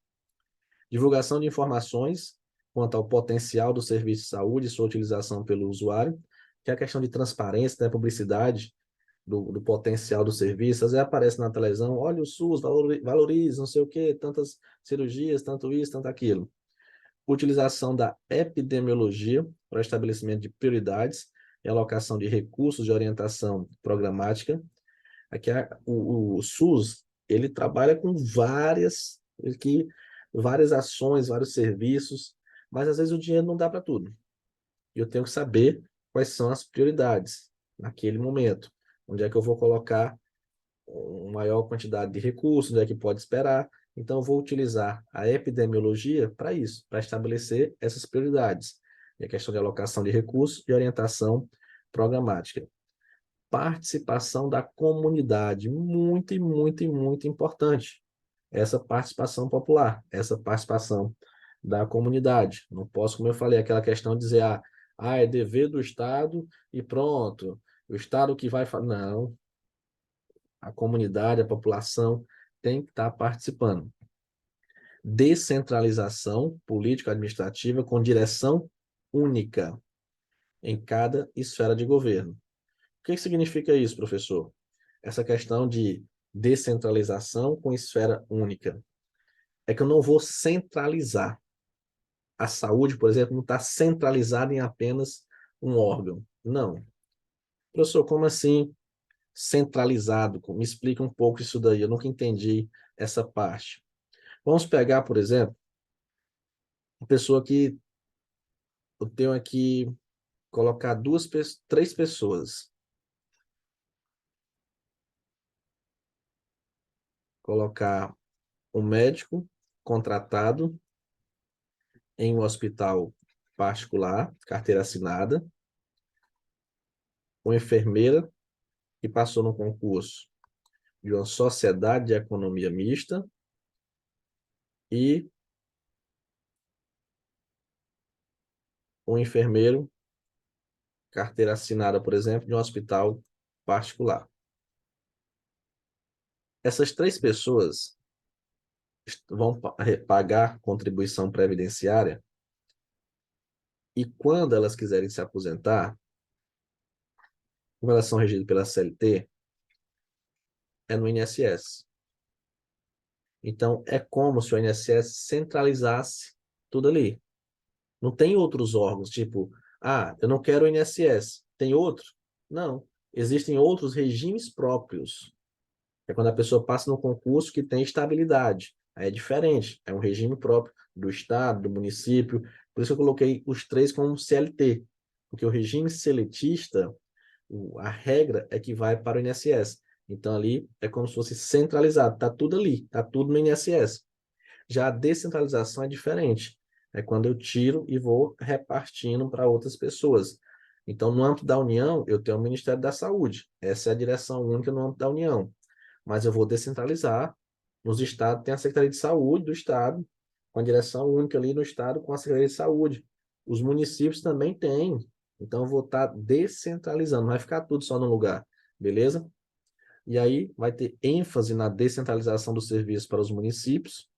Divulgação de informações quanto ao potencial do serviço de saúde e sua utilização pelo usuário, que é a questão de transparência, né, publicidade, do potencial do serviço, às vezes aparece na televisão, olha o SUS, valoriza, não sei o quê, tantas cirurgias, tanto isso, tanto aquilo. Utilização da epidemiologia para estabelecimento de prioridades e alocação de recursos de orientação programática. Aqui o SUS, ele trabalha com várias ações, vários serviços, mas às vezes o dinheiro não dá para tudo. E eu tenho que saber quais são as prioridades naquele momento. Onde é que eu vou colocar uma maior quantidade de recursos, onde é que pode esperar. Então, eu vou utilizar a epidemiologia para isso, para estabelecer essas prioridades. E a questão de alocação de recursos e orientação programática. Participação da comunidade, muito e muito e muito importante. Essa participação popular, essa participação da comunidade. Não posso, como eu falei, aquela questão de dizer, é dever do Estado e pronto, o Estado que vai fazer. Não, a comunidade, a população tem que estar participando. Descentralização político-administrativa com direção única. em cada esfera de governo. O que significa isso, professor? Essa questão de descentralização com esfera única. É que eu não vou centralizar. A saúde, por exemplo, não está centralizada em apenas um órgão. Não. Professor, como assim centralizado? Me explica um pouco isso daí. Eu nunca entendi essa parte. Vamos pegar, por exemplo, uma pessoa que eu tenho aqui, colocar três pessoas. Colocar um médico contratado em um hospital particular, carteira assinada, uma enfermeira que passou no concurso de uma sociedade de economia mista e um enfermeiro, carteira assinada, por exemplo, de um hospital particular. Essas três pessoas vão pagar contribuição previdenciária e quando elas quiserem se aposentar, como elas são regidas pela CLT, é no INSS. Então, é como se o INSS centralizasse tudo ali. Não tem outros órgãos, tipo, eu não quero o INSS. Tem outro? Não. Existem outros regimes próprios. É quando a pessoa passa no concurso que tem estabilidade. Aí é diferente. É um regime próprio do Estado, do município. Por isso eu coloquei os três como CLT. Porque o regime seletista, a regra é que vai para o INSS. Então, ali é como se fosse centralizado. Está tudo ali. Está tudo no INSS. Já a descentralização é diferente. É quando eu tiro e vou repartindo para outras pessoas. Então, no âmbito da União, eu tenho o Ministério da Saúde. Essa é a direção única no âmbito da União. Mas eu vou descentralizar. Nos estados, tem a Secretaria de Saúde do Estado, com a direção única ali no Estado, com a Secretaria de Saúde. Os municípios também têm. Então, eu vou estar descentralizando. Não vai ficar tudo só no lugar. Beleza? E aí, vai ter ênfase na descentralização dos serviços para os municípios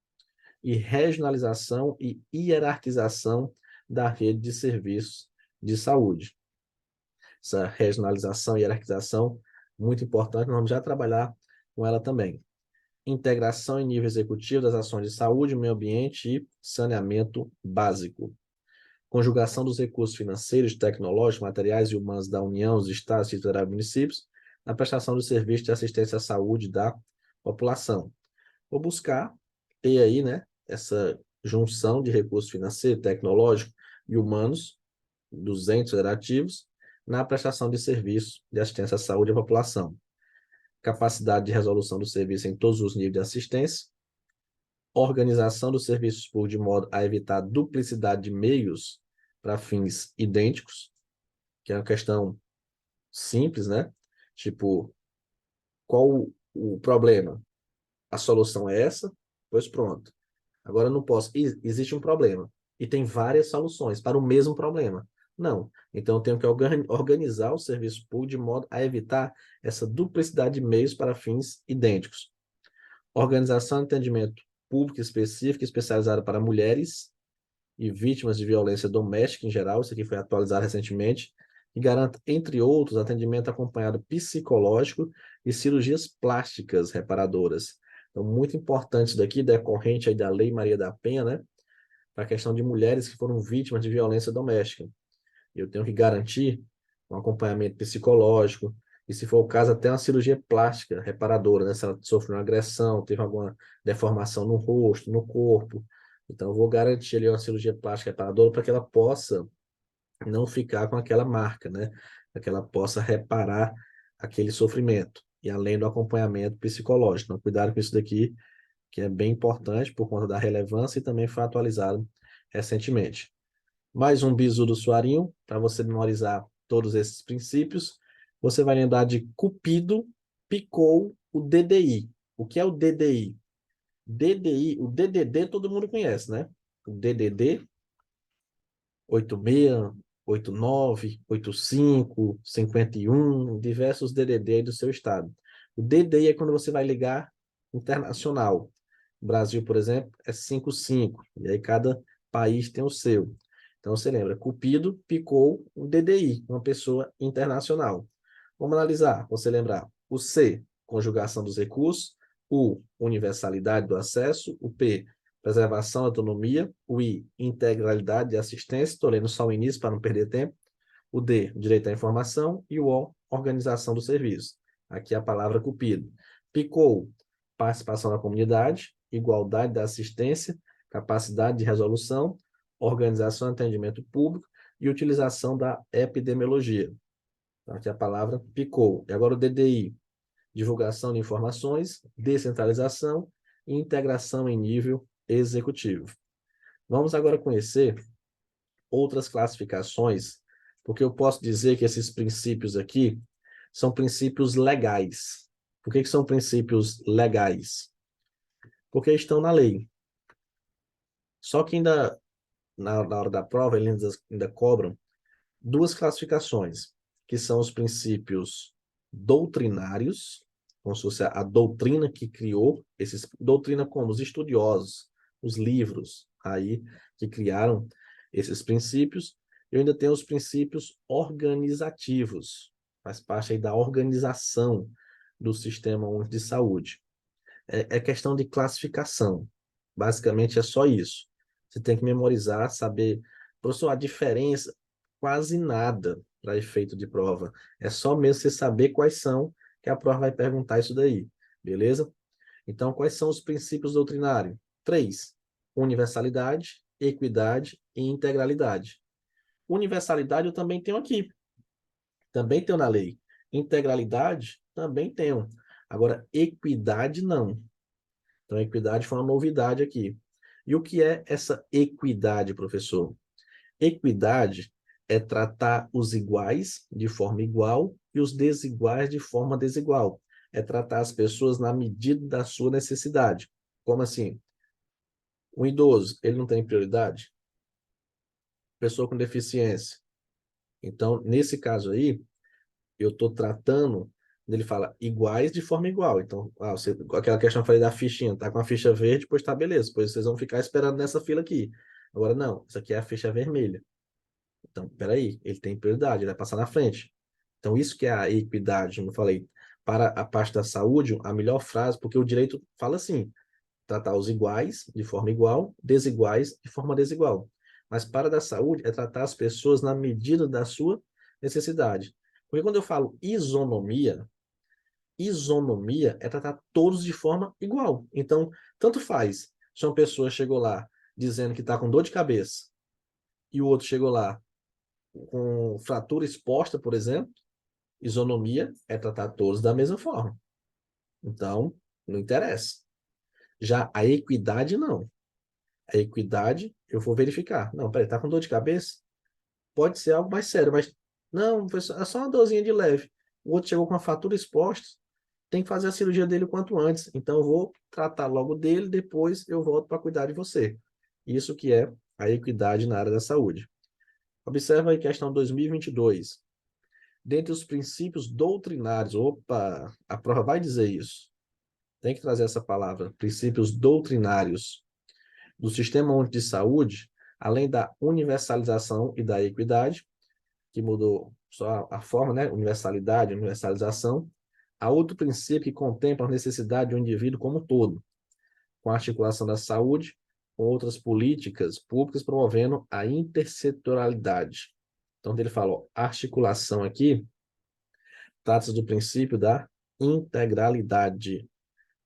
e regionalização e hierarquização da rede de serviços de saúde. Essa regionalização e hierarquização, muito importante, nós vamos já trabalhar com ela também. Integração em nível executivo das ações de saúde, meio ambiente e saneamento básico. Conjugação dos recursos financeiros, tecnológicos, materiais e humanos da União, dos Estados, e municípios na prestação de serviços de assistência à saúde da população. Vou buscar ter aí, né, essa junção de recursos financeiros, tecnológicos e humanos dos entes federativos na prestação de serviços de assistência à saúde à população. Capacidade de resolução do serviço em todos os níveis de assistência, organização dos serviços públicos de modo a evitar duplicidade de meios para fins idênticos, que é uma questão simples, né? Tipo, qual o problema? A solução é essa? Pois pronto. Agora eu não posso. Existe um problema e tem várias soluções para o mesmo problema. Não. Então eu tenho que organizar o serviço público de modo a evitar essa duplicidade de meios para fins idênticos. Organização de atendimento público específico especializado para mulheres e vítimas de violência doméstica em geral. Isso aqui foi atualizado recentemente. E garanta, entre outros, atendimento acompanhado psicológico e cirurgias plásticas reparadoras. Então, muito importante isso daqui, decorrente aí da Lei Maria da Penha, né? Para a questão de mulheres que foram vítimas de violência doméstica. Eu tenho que garantir um acompanhamento psicológico, e se for o caso, até uma cirurgia plástica reparadora, né? Se ela sofreu uma agressão, teve alguma deformação no rosto, no corpo. Então, eu vou garantir ali uma cirurgia plástica reparadora para que ela possa não ficar com aquela marca, né? Para que ela possa reparar aquele sofrimento. E além do acompanhamento psicológico. Então, cuidado com isso daqui, que é bem importante por conta da relevância e também foi atualizado recentemente. Mais um bizu do Suarinho, para você memorizar todos esses princípios. Você vai lembrar de Cupido picou o DDI. O que é o DDI? DDI, o DDD todo mundo conhece, né? O DDD 86, 89, 85, 51, diversos DDD aí do seu estado. O DDI é quando você vai ligar internacional. O Brasil, por exemplo, é 55, e aí cada país tem o seu. Então, você lembra, Cupido picou um DDI, uma pessoa internacional. Vamos analisar, você lembrar. O C, conjugação dos recursos. O, universalidade do acesso. O P, preservação da autonomia. O I, integralidade de assistência. Estou lendo só o início para não perder tempo. O D, direito à informação. E o O, organização do serviço. Aqui a palavra Cupido. Picou, participação da comunidade, igualdade da assistência, capacidade de resolução, organização e atendimento público e utilização da epidemiologia. Então, aqui a palavra picou. E agora o DDI, divulgação de informações, descentralização e integração em nível executivo. Vamos agora conhecer outras classificações, porque eu posso dizer que esses princípios aqui são princípios legais. Por que são princípios legais? Porque estão na lei. Só que ainda, na hora da prova, eles ainda cobram duas classificações, que são os princípios doutrinários, como se fosse a doutrina que criou esses, doutrina como os estudiosos, os livros aí que criaram esses princípios. Eu ainda tenho os princípios organizativos, faz parte aí da organização do Sistema Único de Saúde. É questão de classificação. Basicamente é só isso. Você tem que memorizar, saber. Professor, a diferença, quase nada para efeito de prova. É só mesmo você saber quais são, que a prova vai perguntar isso daí. Beleza? Então, quais são os princípios doutrinários? 3. Universalidade, equidade e integralidade. Universalidade eu também tenho aqui. Também tenho na lei. Integralidade também tenho. Agora, equidade não. Então, a equidade foi uma novidade aqui. E o que é essa equidade, professor? Equidade é tratar os iguais de forma igual e os desiguais de forma desigual. É tratar as pessoas na medida da sua necessidade. Como assim? Um idoso, ele não tem prioridade? Pessoa com deficiência. Então, nesse caso aí, eu estou tratando, ele fala iguais de forma igual. Então, aquela questão que eu falei da fichinha, tá com a ficha verde, pois tá, beleza, pois vocês vão ficar esperando nessa fila aqui. Agora, não, isso aqui é a ficha vermelha. Então, peraí, ele tem prioridade, ele vai passar na frente. Então, isso que é a equidade, como eu falei, para a parte da saúde, a melhor frase, porque o direito fala assim, tratar os iguais de forma igual, desiguais de forma desigual. Mas para a da saúde é tratar as pessoas na medida da sua necessidade. Porque quando eu falo isonomia, isonomia é tratar todos de forma igual. Então, tanto faz se uma pessoa chegou lá dizendo que está com dor de cabeça e o outro chegou lá com fratura exposta, por exemplo, isonomia é tratar todos da mesma forma. Então, não interessa. Já a equidade, não. A equidade, eu vou verificar. Não, peraí, tá com dor de cabeça? Pode ser algo mais sério, mas não, é só uma dorzinha de leve. O outro chegou com uma fratura exposta, tem que fazer a cirurgia dele o quanto antes. Então, eu vou tratar logo dele, depois eu volto para cuidar de você. Isso que é a equidade na área da saúde. Observa aí questão 2022. Dentre os princípios doutrinários, opa, a prova vai dizer isso. Tem que trazer essa palavra, princípios doutrinários do Sistema Único de Saúde, além da universalização e da equidade, que mudou só a forma, né? Universalidade, universalização. Há outro princípio que contempla a necessidade do indivíduo como um todo, com a articulação da saúde, com outras políticas públicas promovendo a intersetorialidade. Então, ele falou articulação aqui, trata-se do princípio da integralidade.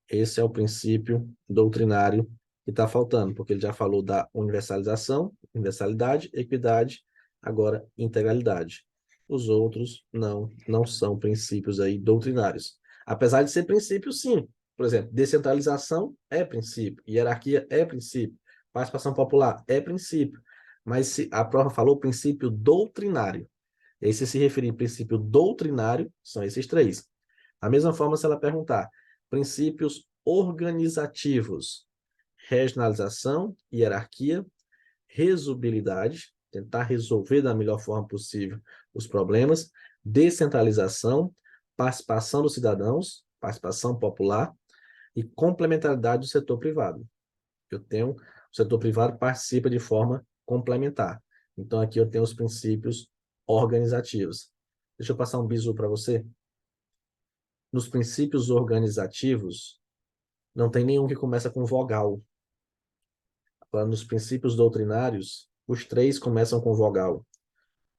Esse é o princípio doutrinário que está faltando, porque ele já falou da universalização, universalidade, equidade, agora integralidade. Os outros não são princípios aí doutrinários. Apesar de ser princípios, sim. Por exemplo, descentralização é princípio, hierarquia é princípio, participação popular é princípio. Mas se a prova falou princípio doutrinário. E aí, se referir ao princípio doutrinário, são esses três. Da mesma forma, se ela perguntar princípios organizativos, regionalização, hierarquia, resolubilidade, tentar resolver da melhor forma possível os problemas, descentralização, participação dos cidadãos, participação popular e complementaridade do setor privado. Eu tenho, o setor privado participa de forma complementar. Então, aqui eu tenho os princípios organizativos. Deixa eu passar um bisu para você. Nos princípios organizativos, não tem nenhum que começa com vogal. Agora, nos princípios doutrinários, os três começam com vogal: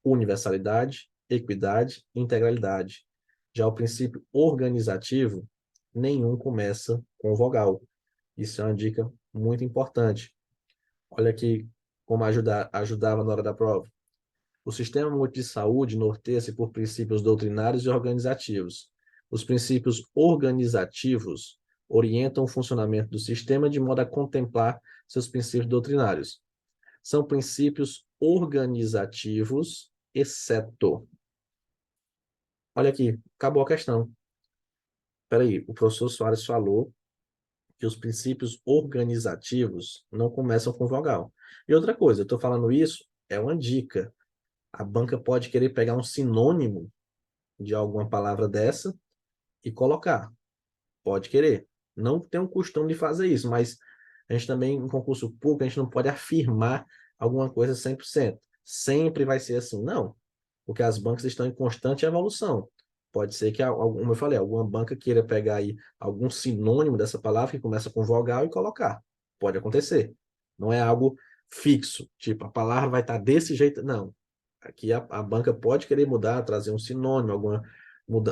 universalidade, equidade e integralidade. Já o princípio organizativo, nenhum começa com vogal. Isso é uma dica muito importante. Olha aqui como ajudava na hora da prova. O sistema único de saúde norteia-se por princípios doutrinários e organizativos. Os princípios organizativos orientam o funcionamento do sistema de modo a contemplar seus princípios doutrinários. São princípios organizativos, exceto. Olha aqui, acabou a questão. Espera aí, o professor Soares falou que os princípios organizativos não começam com vogal. E outra coisa, eu estou falando isso, é uma dica. A banca pode querer pegar um sinônimo de alguma palavra dessa e colocar. Pode querer. Não tem um costume de fazer isso, mas a gente também, em concurso público, a gente não pode afirmar alguma coisa 100%. Sempre vai ser assim. Não, porque as bancas estão em constante evolução. Pode ser que, como eu falei, alguma banca queira pegar aí algum sinônimo dessa palavra que começa com vogal e colocar. Pode acontecer. Não é algo fixo, tipo, a palavra vai estar desse jeito. Não. Aqui a banca pode querer mudar, trazer um sinônimo,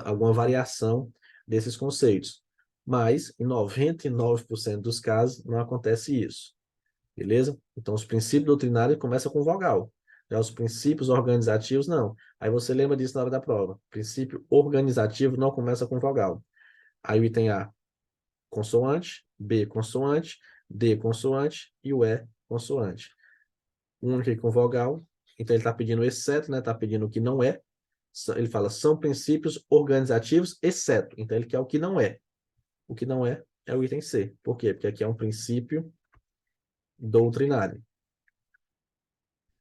alguma variação desses conceitos. Mas, em 99% dos casos, não acontece isso. Beleza? Então, os princípios doutrinários começam com vogal. Já os princípios organizativos, não. Aí você lembra disso na hora da prova. Princípio organizativo não começa com vogal. Aí o item A, consoante, B, consoante, D, consoante e o E, consoante. O único aqui com vogal. Então, ele está pedindo exceto, né? Está pedindo o que não é. Ele fala, são princípios organizativos, exceto. Então, ele quer o que não é. O que não é o item C. Por quê? Porque aqui é um princípio doutrinário.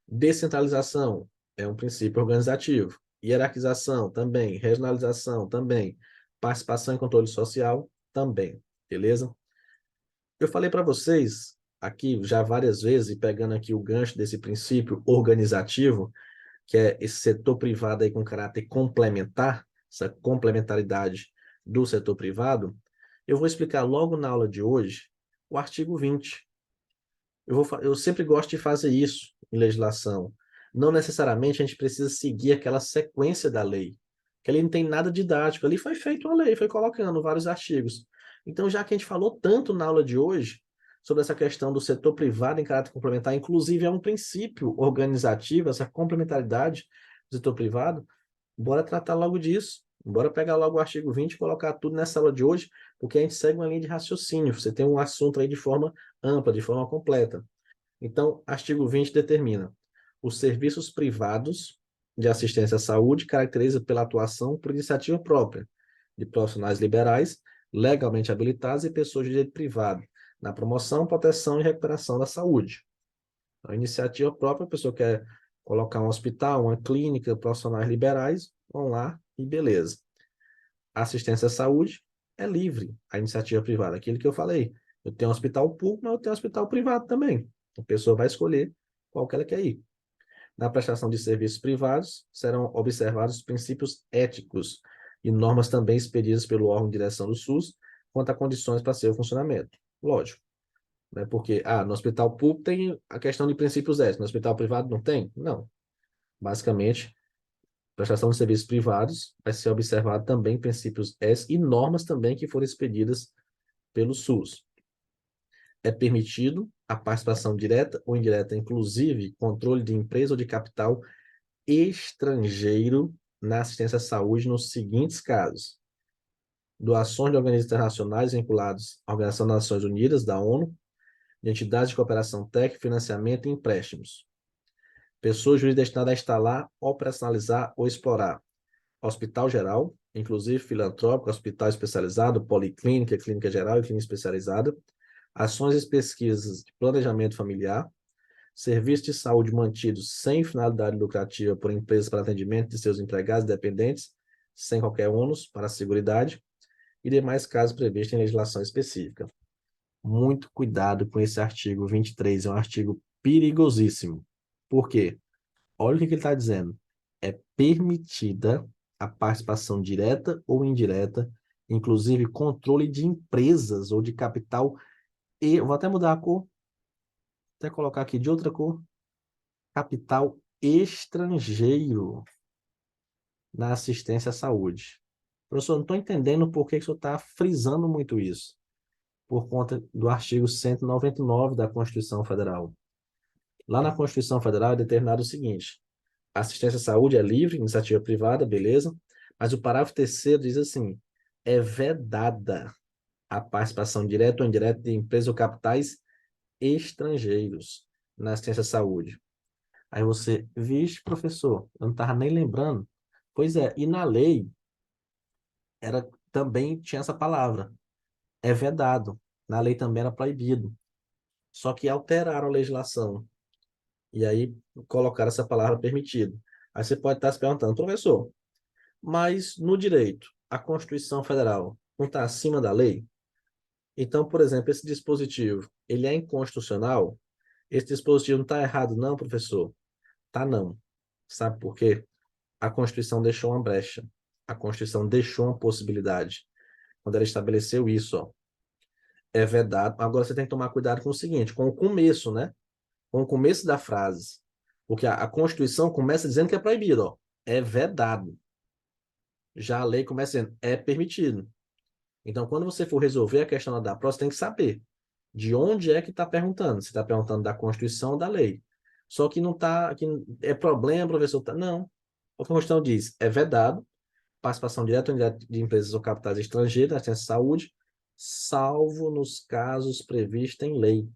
Descentralização é um princípio organizativo. Hierarquização também. Regionalização também. Participação e controle social também. Beleza? Eu falei para vocês aqui já várias vezes, e pegando aqui o gancho desse princípio organizativo, que é esse setor privado aí com caráter complementar, essa complementaridade do setor privado, eu vou explicar logo na aula de hoje o artigo 20. Eu sempre gosto de fazer isso em legislação. Não necessariamente a gente precisa seguir aquela sequência da lei, que ali não tem nada didático. Ali foi feita uma lei, foi colocando vários artigos. Então, já que a gente falou tanto na aula de hoje sobre essa questão do setor privado em caráter complementar, inclusive é um princípio organizativo, essa complementaridade do setor privado, bora tratar logo disso. Bora pegar logo o artigo 20 e colocar tudo nessa aula de hoje, porque a gente segue uma linha de raciocínio. Você tem um assunto aí de forma ampla, de forma completa. Então, artigo 20 determina: os serviços privados de assistência à saúde caracteriza pela atuação por iniciativa própria de profissionais liberais, legalmente habilitados e pessoas de direito privado, na promoção, proteção e recuperação da saúde. A iniciativa própria, a pessoa quer colocar um hospital, uma clínica, profissionais liberais, vão lá e beleza. A assistência à saúde é livre, a iniciativa privada, aquilo que eu falei. Eu tenho um hospital público, mas eu tenho um hospital privado também. A pessoa vai escolher qual que ela quer ir. Na prestação de serviços privados, serão observados os princípios éticos e normas também expedidas pelo órgão de direção do SUS quanto a condições para seu funcionamento. Lógico, né? Porque no hospital público tem a questão de princípios éticos, no hospital privado não tem? Não. Basicamente, prestação de serviços privados vai ser observado também princípios éticos e normas também que foram expedidas pelo SUS. É permitido a participação direta ou indireta, inclusive controle de empresa ou de capital estrangeiro na assistência à saúde nos seguintes casos: doações de organismos internacionais vinculados à Organização das Nações Unidas, da ONU, de entidades de cooperação técnica, financiamento e empréstimos. Pessoas jurídicas destinadas a instalar, operacionalizar ou explorar hospital geral, inclusive filantrópico, hospital especializado, policlínica, clínica geral e clínica especializada, ações e pesquisas de planejamento familiar, serviços de saúde mantidos sem finalidade lucrativa por empresas para atendimento de seus empregados e dependentes, sem qualquer ônus para a seguridade, e demais casos previstos em legislação específica. Muito cuidado com esse artigo 23, é um artigo perigosíssimo. Por quê? Olha o que ele está dizendo. É permitida a participação direta ou indireta, inclusive controle de empresas ou de capital. E vou até mudar a cor, até colocar aqui de outra cor. Capital estrangeiro na assistência à saúde. Professor, não estou entendendo por que o senhor está frisando muito isso. Por conta do artigo 199 da Constituição Federal. Lá na Constituição Federal é determinado o seguinte: a assistência à saúde é livre, iniciativa privada, beleza, mas o parágrafo terceiro diz assim: é vedada a participação direta ou indireta de empresas ou capitais estrangeiros na assistência à saúde. Aí você, vixe, professor, eu não estava nem lembrando. Pois é, e na lei também tinha essa palavra, é vedado. Na lei também era proibido. Só que alteraram a legislação. E aí colocaram essa palavra permitido. Aí você pode estar se perguntando, professor, mas no direito, a Constituição Federal não está acima da lei? Então, por exemplo, esse dispositivo, ele é inconstitucional? Esse dispositivo não está errado, não, professor? Tá não. Sabe por quê? A Constituição deixou uma brecha. A Constituição deixou uma possibilidade. Quando ela estabeleceu isso, ó, é vedado. Agora você tem que tomar cuidado com o seguinte, com o começo, né? Com o começo da frase. Porque a Constituição começa dizendo que é proibido, ó. É vedado. Já a lei começa dizendo, é permitido. Então, quando você for resolver a questão da prova, você tem que saber de onde é que está perguntando. Se está perguntando da Constituição ou da lei. Só que não está, que é problema, professor. Não. A Constituição diz, é vedado participação direta ou indireta de empresas ou capitais estrangeiras na assistência à saúde, salvo nos casos previstos em lei.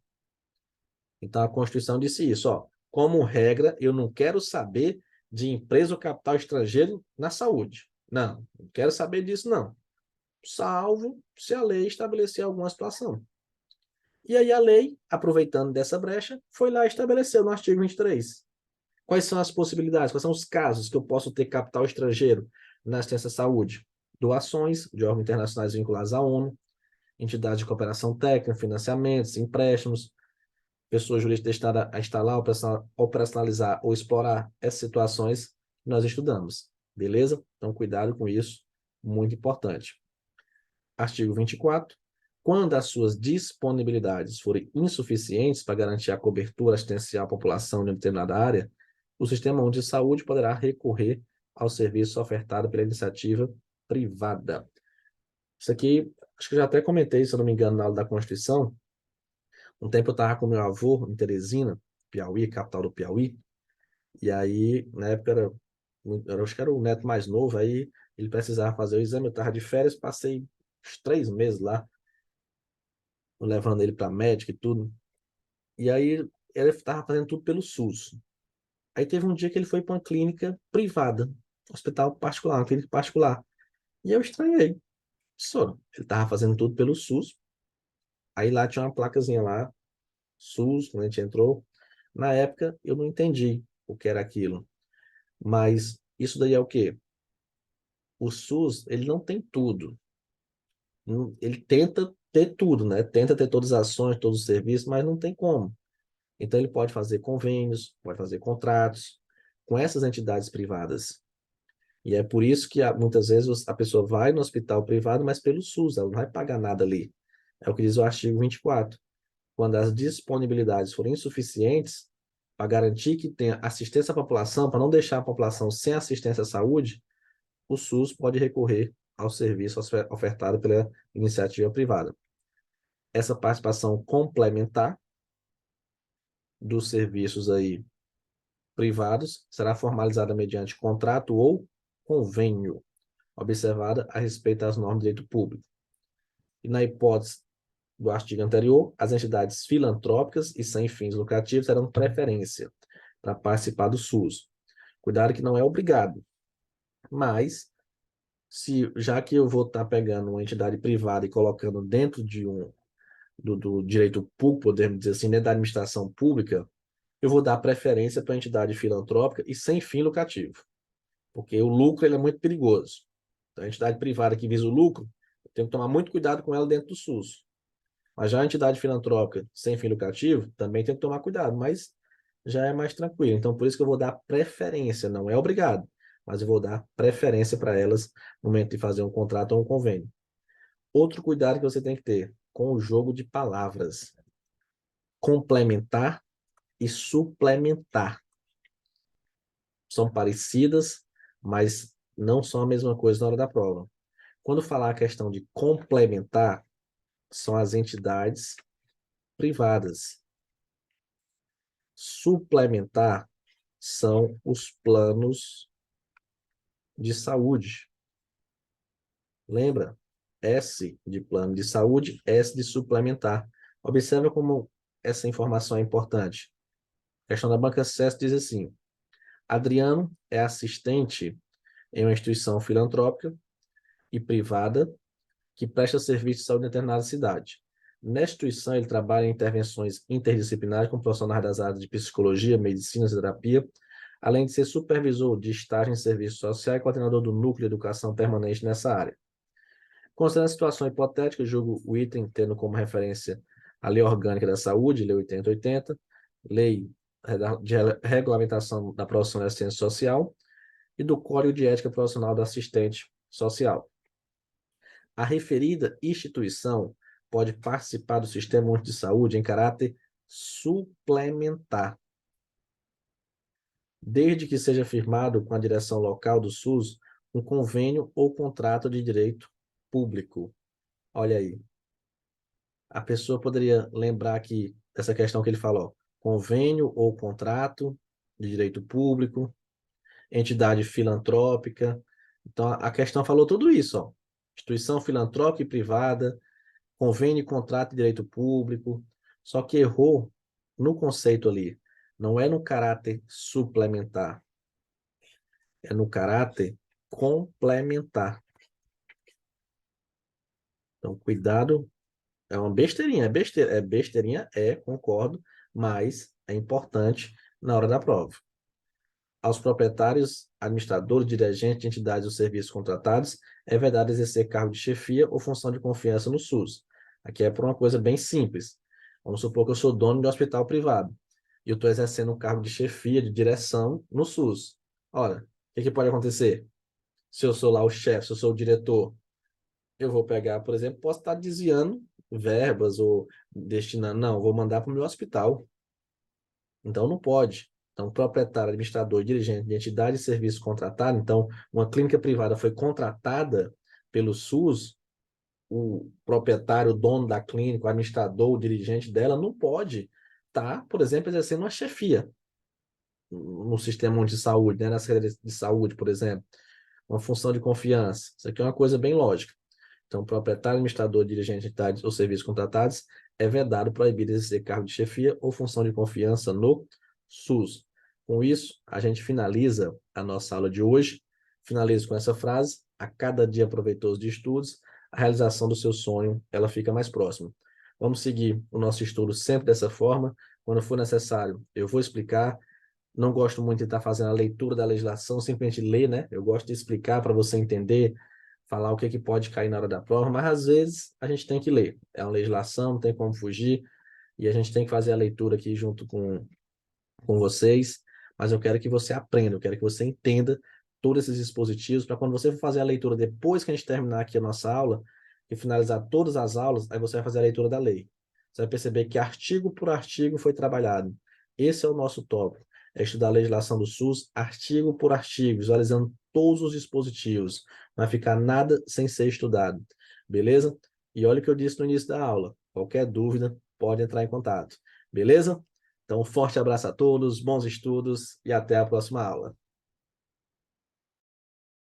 Então, a Constituição disse isso, ó. Como regra, eu não quero saber de empresa ou capital estrangeiro na saúde. Não quero saber disso, não. Salvo se a lei estabelecer alguma situação. E aí a lei, aproveitando dessa brecha, foi lá e estabeleceu no artigo 23. Quais são as possibilidades? Quais são os casos que eu posso ter capital estrangeiro na assistência à saúde? Doações de órgãos internacionais vinculados à ONU, entidades de cooperação técnica, financiamentos, empréstimos, pessoas jurídicas destinadas a instalar, operacionalizar ou explorar essas situações que nós estudamos. Beleza? Então, cuidado com isso, muito importante. Artigo 24. Quando as suas disponibilidades forem insuficientes para garantir a cobertura assistencial à população de uma determinada área, o Sistema Único de Saúde poderá recorrer ao serviço ofertado pela iniciativa privada. Isso aqui, acho que eu já até comentei, se eu não me engano, na aula da Constituição. Um tempo eu estava com meu avô em Teresina, Piauí, capital do Piauí, e aí, na época, eu acho que era o neto mais novo, aí ele precisava fazer o exame, eu estava de férias, passei uns 3 meses lá, levando ele para médica e tudo. E aí ele estava fazendo tudo pelo SUS. Aí teve um dia que ele foi para uma clínica privada, hospital particular, uma clínica particular. E eu estranhei. Só, ele estava fazendo tudo pelo SUS. Aí lá tinha uma placazinha lá, SUS, quando a gente entrou. Na época eu não entendi o que era aquilo. Mas isso daí é o quê? O SUS, ele não tem tudo. Ele tenta ter tudo, né? Tenta ter todas as ações, todos os serviços, mas não tem como. Então, ele pode fazer convênios, pode fazer contratos com essas entidades privadas. E é por isso que muitas vezes a pessoa vai no hospital privado, mas pelo SUS, ela não vai pagar nada ali. É o que diz o artigo 24. Quando as disponibilidades forem insuficientes para garantir que tenha assistência à população, para não deixar a população sem assistência à saúde, o SUS pode recorrer ao serviço ofertado pela iniciativa privada. Essa participação complementar dos serviços aí privados será formalizada mediante contrato ou convênio, observada a respeito das normas de direito público. E na hipótese do artigo anterior, as entidades filantrópicas e sem fins lucrativos terão preferência para participar do SUS. Cuidado que não é obrigado, mas já que eu vou estar pegando uma entidade privada e colocando dentro do direito público, podemos dizer assim, dentro da administração pública, eu vou dar preferência para a entidade filantrópica e sem fim lucrativo, porque o lucro ele é muito perigoso. Então, a entidade privada que visa o lucro, eu tenho que tomar muito cuidado com ela dentro do SUS. Mas já a entidade filantrópica sem fim lucrativo, também tem que tomar cuidado, mas já é mais tranquilo. Então, por isso que eu vou dar preferência, não é obrigado, mas eu vou dar preferência para elas no momento de fazer um contrato ou um convênio. Outro cuidado que você tem que ter com o jogo de palavras. Complementar e suplementar. São parecidas, mas não são a mesma coisa na hora da prova. Quando falar a questão de complementar, são as entidades privadas. Suplementar são os planos de saúde. Lembra? S de plano de saúde, S de suplementar. Observa como essa informação é importante. A questão da Banca Acesso diz assim: Adriano é assistente em uma instituição filantrópica e privada que presta serviço de saúde em determinada cidade. Nesta instituição, ele trabalha em intervenções interdisciplinares com profissionais das áreas de psicologia, medicina e terapia, além de ser supervisor de estágio em serviço social e coordenador do núcleo de educação permanente nessa área. Considerando a situação hipotética, julgo o item tendo como referência a Lei Orgânica da Saúde, Lei 8080, Lei de Regulamentação da Profissão de Assistência Social e do Código de Ética Profissional do Assistente Social. A referida instituição pode participar do Sistema Único de Saúde em caráter suplementar, desde que seja firmado com a direção local do SUS um convênio ou contrato de direito público. Olha aí. A pessoa poderia lembrar aqui dessa questão que ele falou: convênio ou contrato de direito público, entidade filantrópica. Então, a questão falou tudo isso, ó. Instituição filantrópica e privada, convênio e contrato de direito público, só que errou no conceito ali. Não é no caráter suplementar, é no caráter complementar. Então, cuidado, é uma besteirinha, besteirinha, concordo, mas é importante na hora da prova. Aos proprietários, administradores, dirigentes de entidades ou serviços contratados, é vedado exercer cargo de chefia ou função de confiança no SUS. Aqui é por uma coisa bem simples. Vamos supor que eu sou dono de um hospital privado e eu estou exercendo um cargo de chefia, de direção no SUS. Ora, o que pode acontecer? Se eu sou lá o chefe, se eu sou o diretor, eu vou pegar, por exemplo, posso estar desviando verbas ou destinando, não, vou mandar para o meu hospital. Então, não pode. Então, proprietário, administrador, dirigente de entidade de serviço contratado, então, uma clínica privada foi contratada pelo SUS, o proprietário, o dono da clínica, o administrador, o dirigente dela, não pode estar, por exemplo, exercendo uma chefia no sistema de saúde, né, na Secretaria de Saúde, por exemplo, uma função de confiança. Isso aqui é uma coisa bem lógica. Então, proprietário, administrador, dirigente de entidades ou serviços contratados é vedado, proibido exercer cargo de chefia ou função de confiança no SUS. Com isso, a gente finaliza a nossa aula de hoje. Finalizo com essa frase: a cada dia proveitoso de estudos, a realização do seu sonho, ela fica mais próxima. Vamos seguir o nosso estudo sempre dessa forma. Quando for necessário, eu vou explicar. Não gosto muito de estar fazendo a leitura da legislação, simplesmente ler, né? Eu gosto de explicar para você entender, falar o que pode cair na hora da prova, mas às vezes a gente tem que ler. É uma legislação, não tem como fugir, e a gente tem que fazer a leitura aqui junto com vocês, mas eu quero que você aprenda, eu quero que você entenda todos esses dispositivos, para quando você for fazer a leitura depois que a gente terminar aqui a nossa aula, e finalizar todas as aulas, aí você vai fazer a leitura da lei. Você vai perceber que artigo por artigo foi trabalhado. Esse é o nosso tópico, é estudar a legislação do SUS, artigo por artigo, visualizando todos os dispositivos. Não vai ficar nada sem ser estudado, beleza? E olha o que eu disse no início da aula, qualquer dúvida, pode entrar em contato, beleza? Então, um forte abraço a todos, bons estudos e até a próxima aula.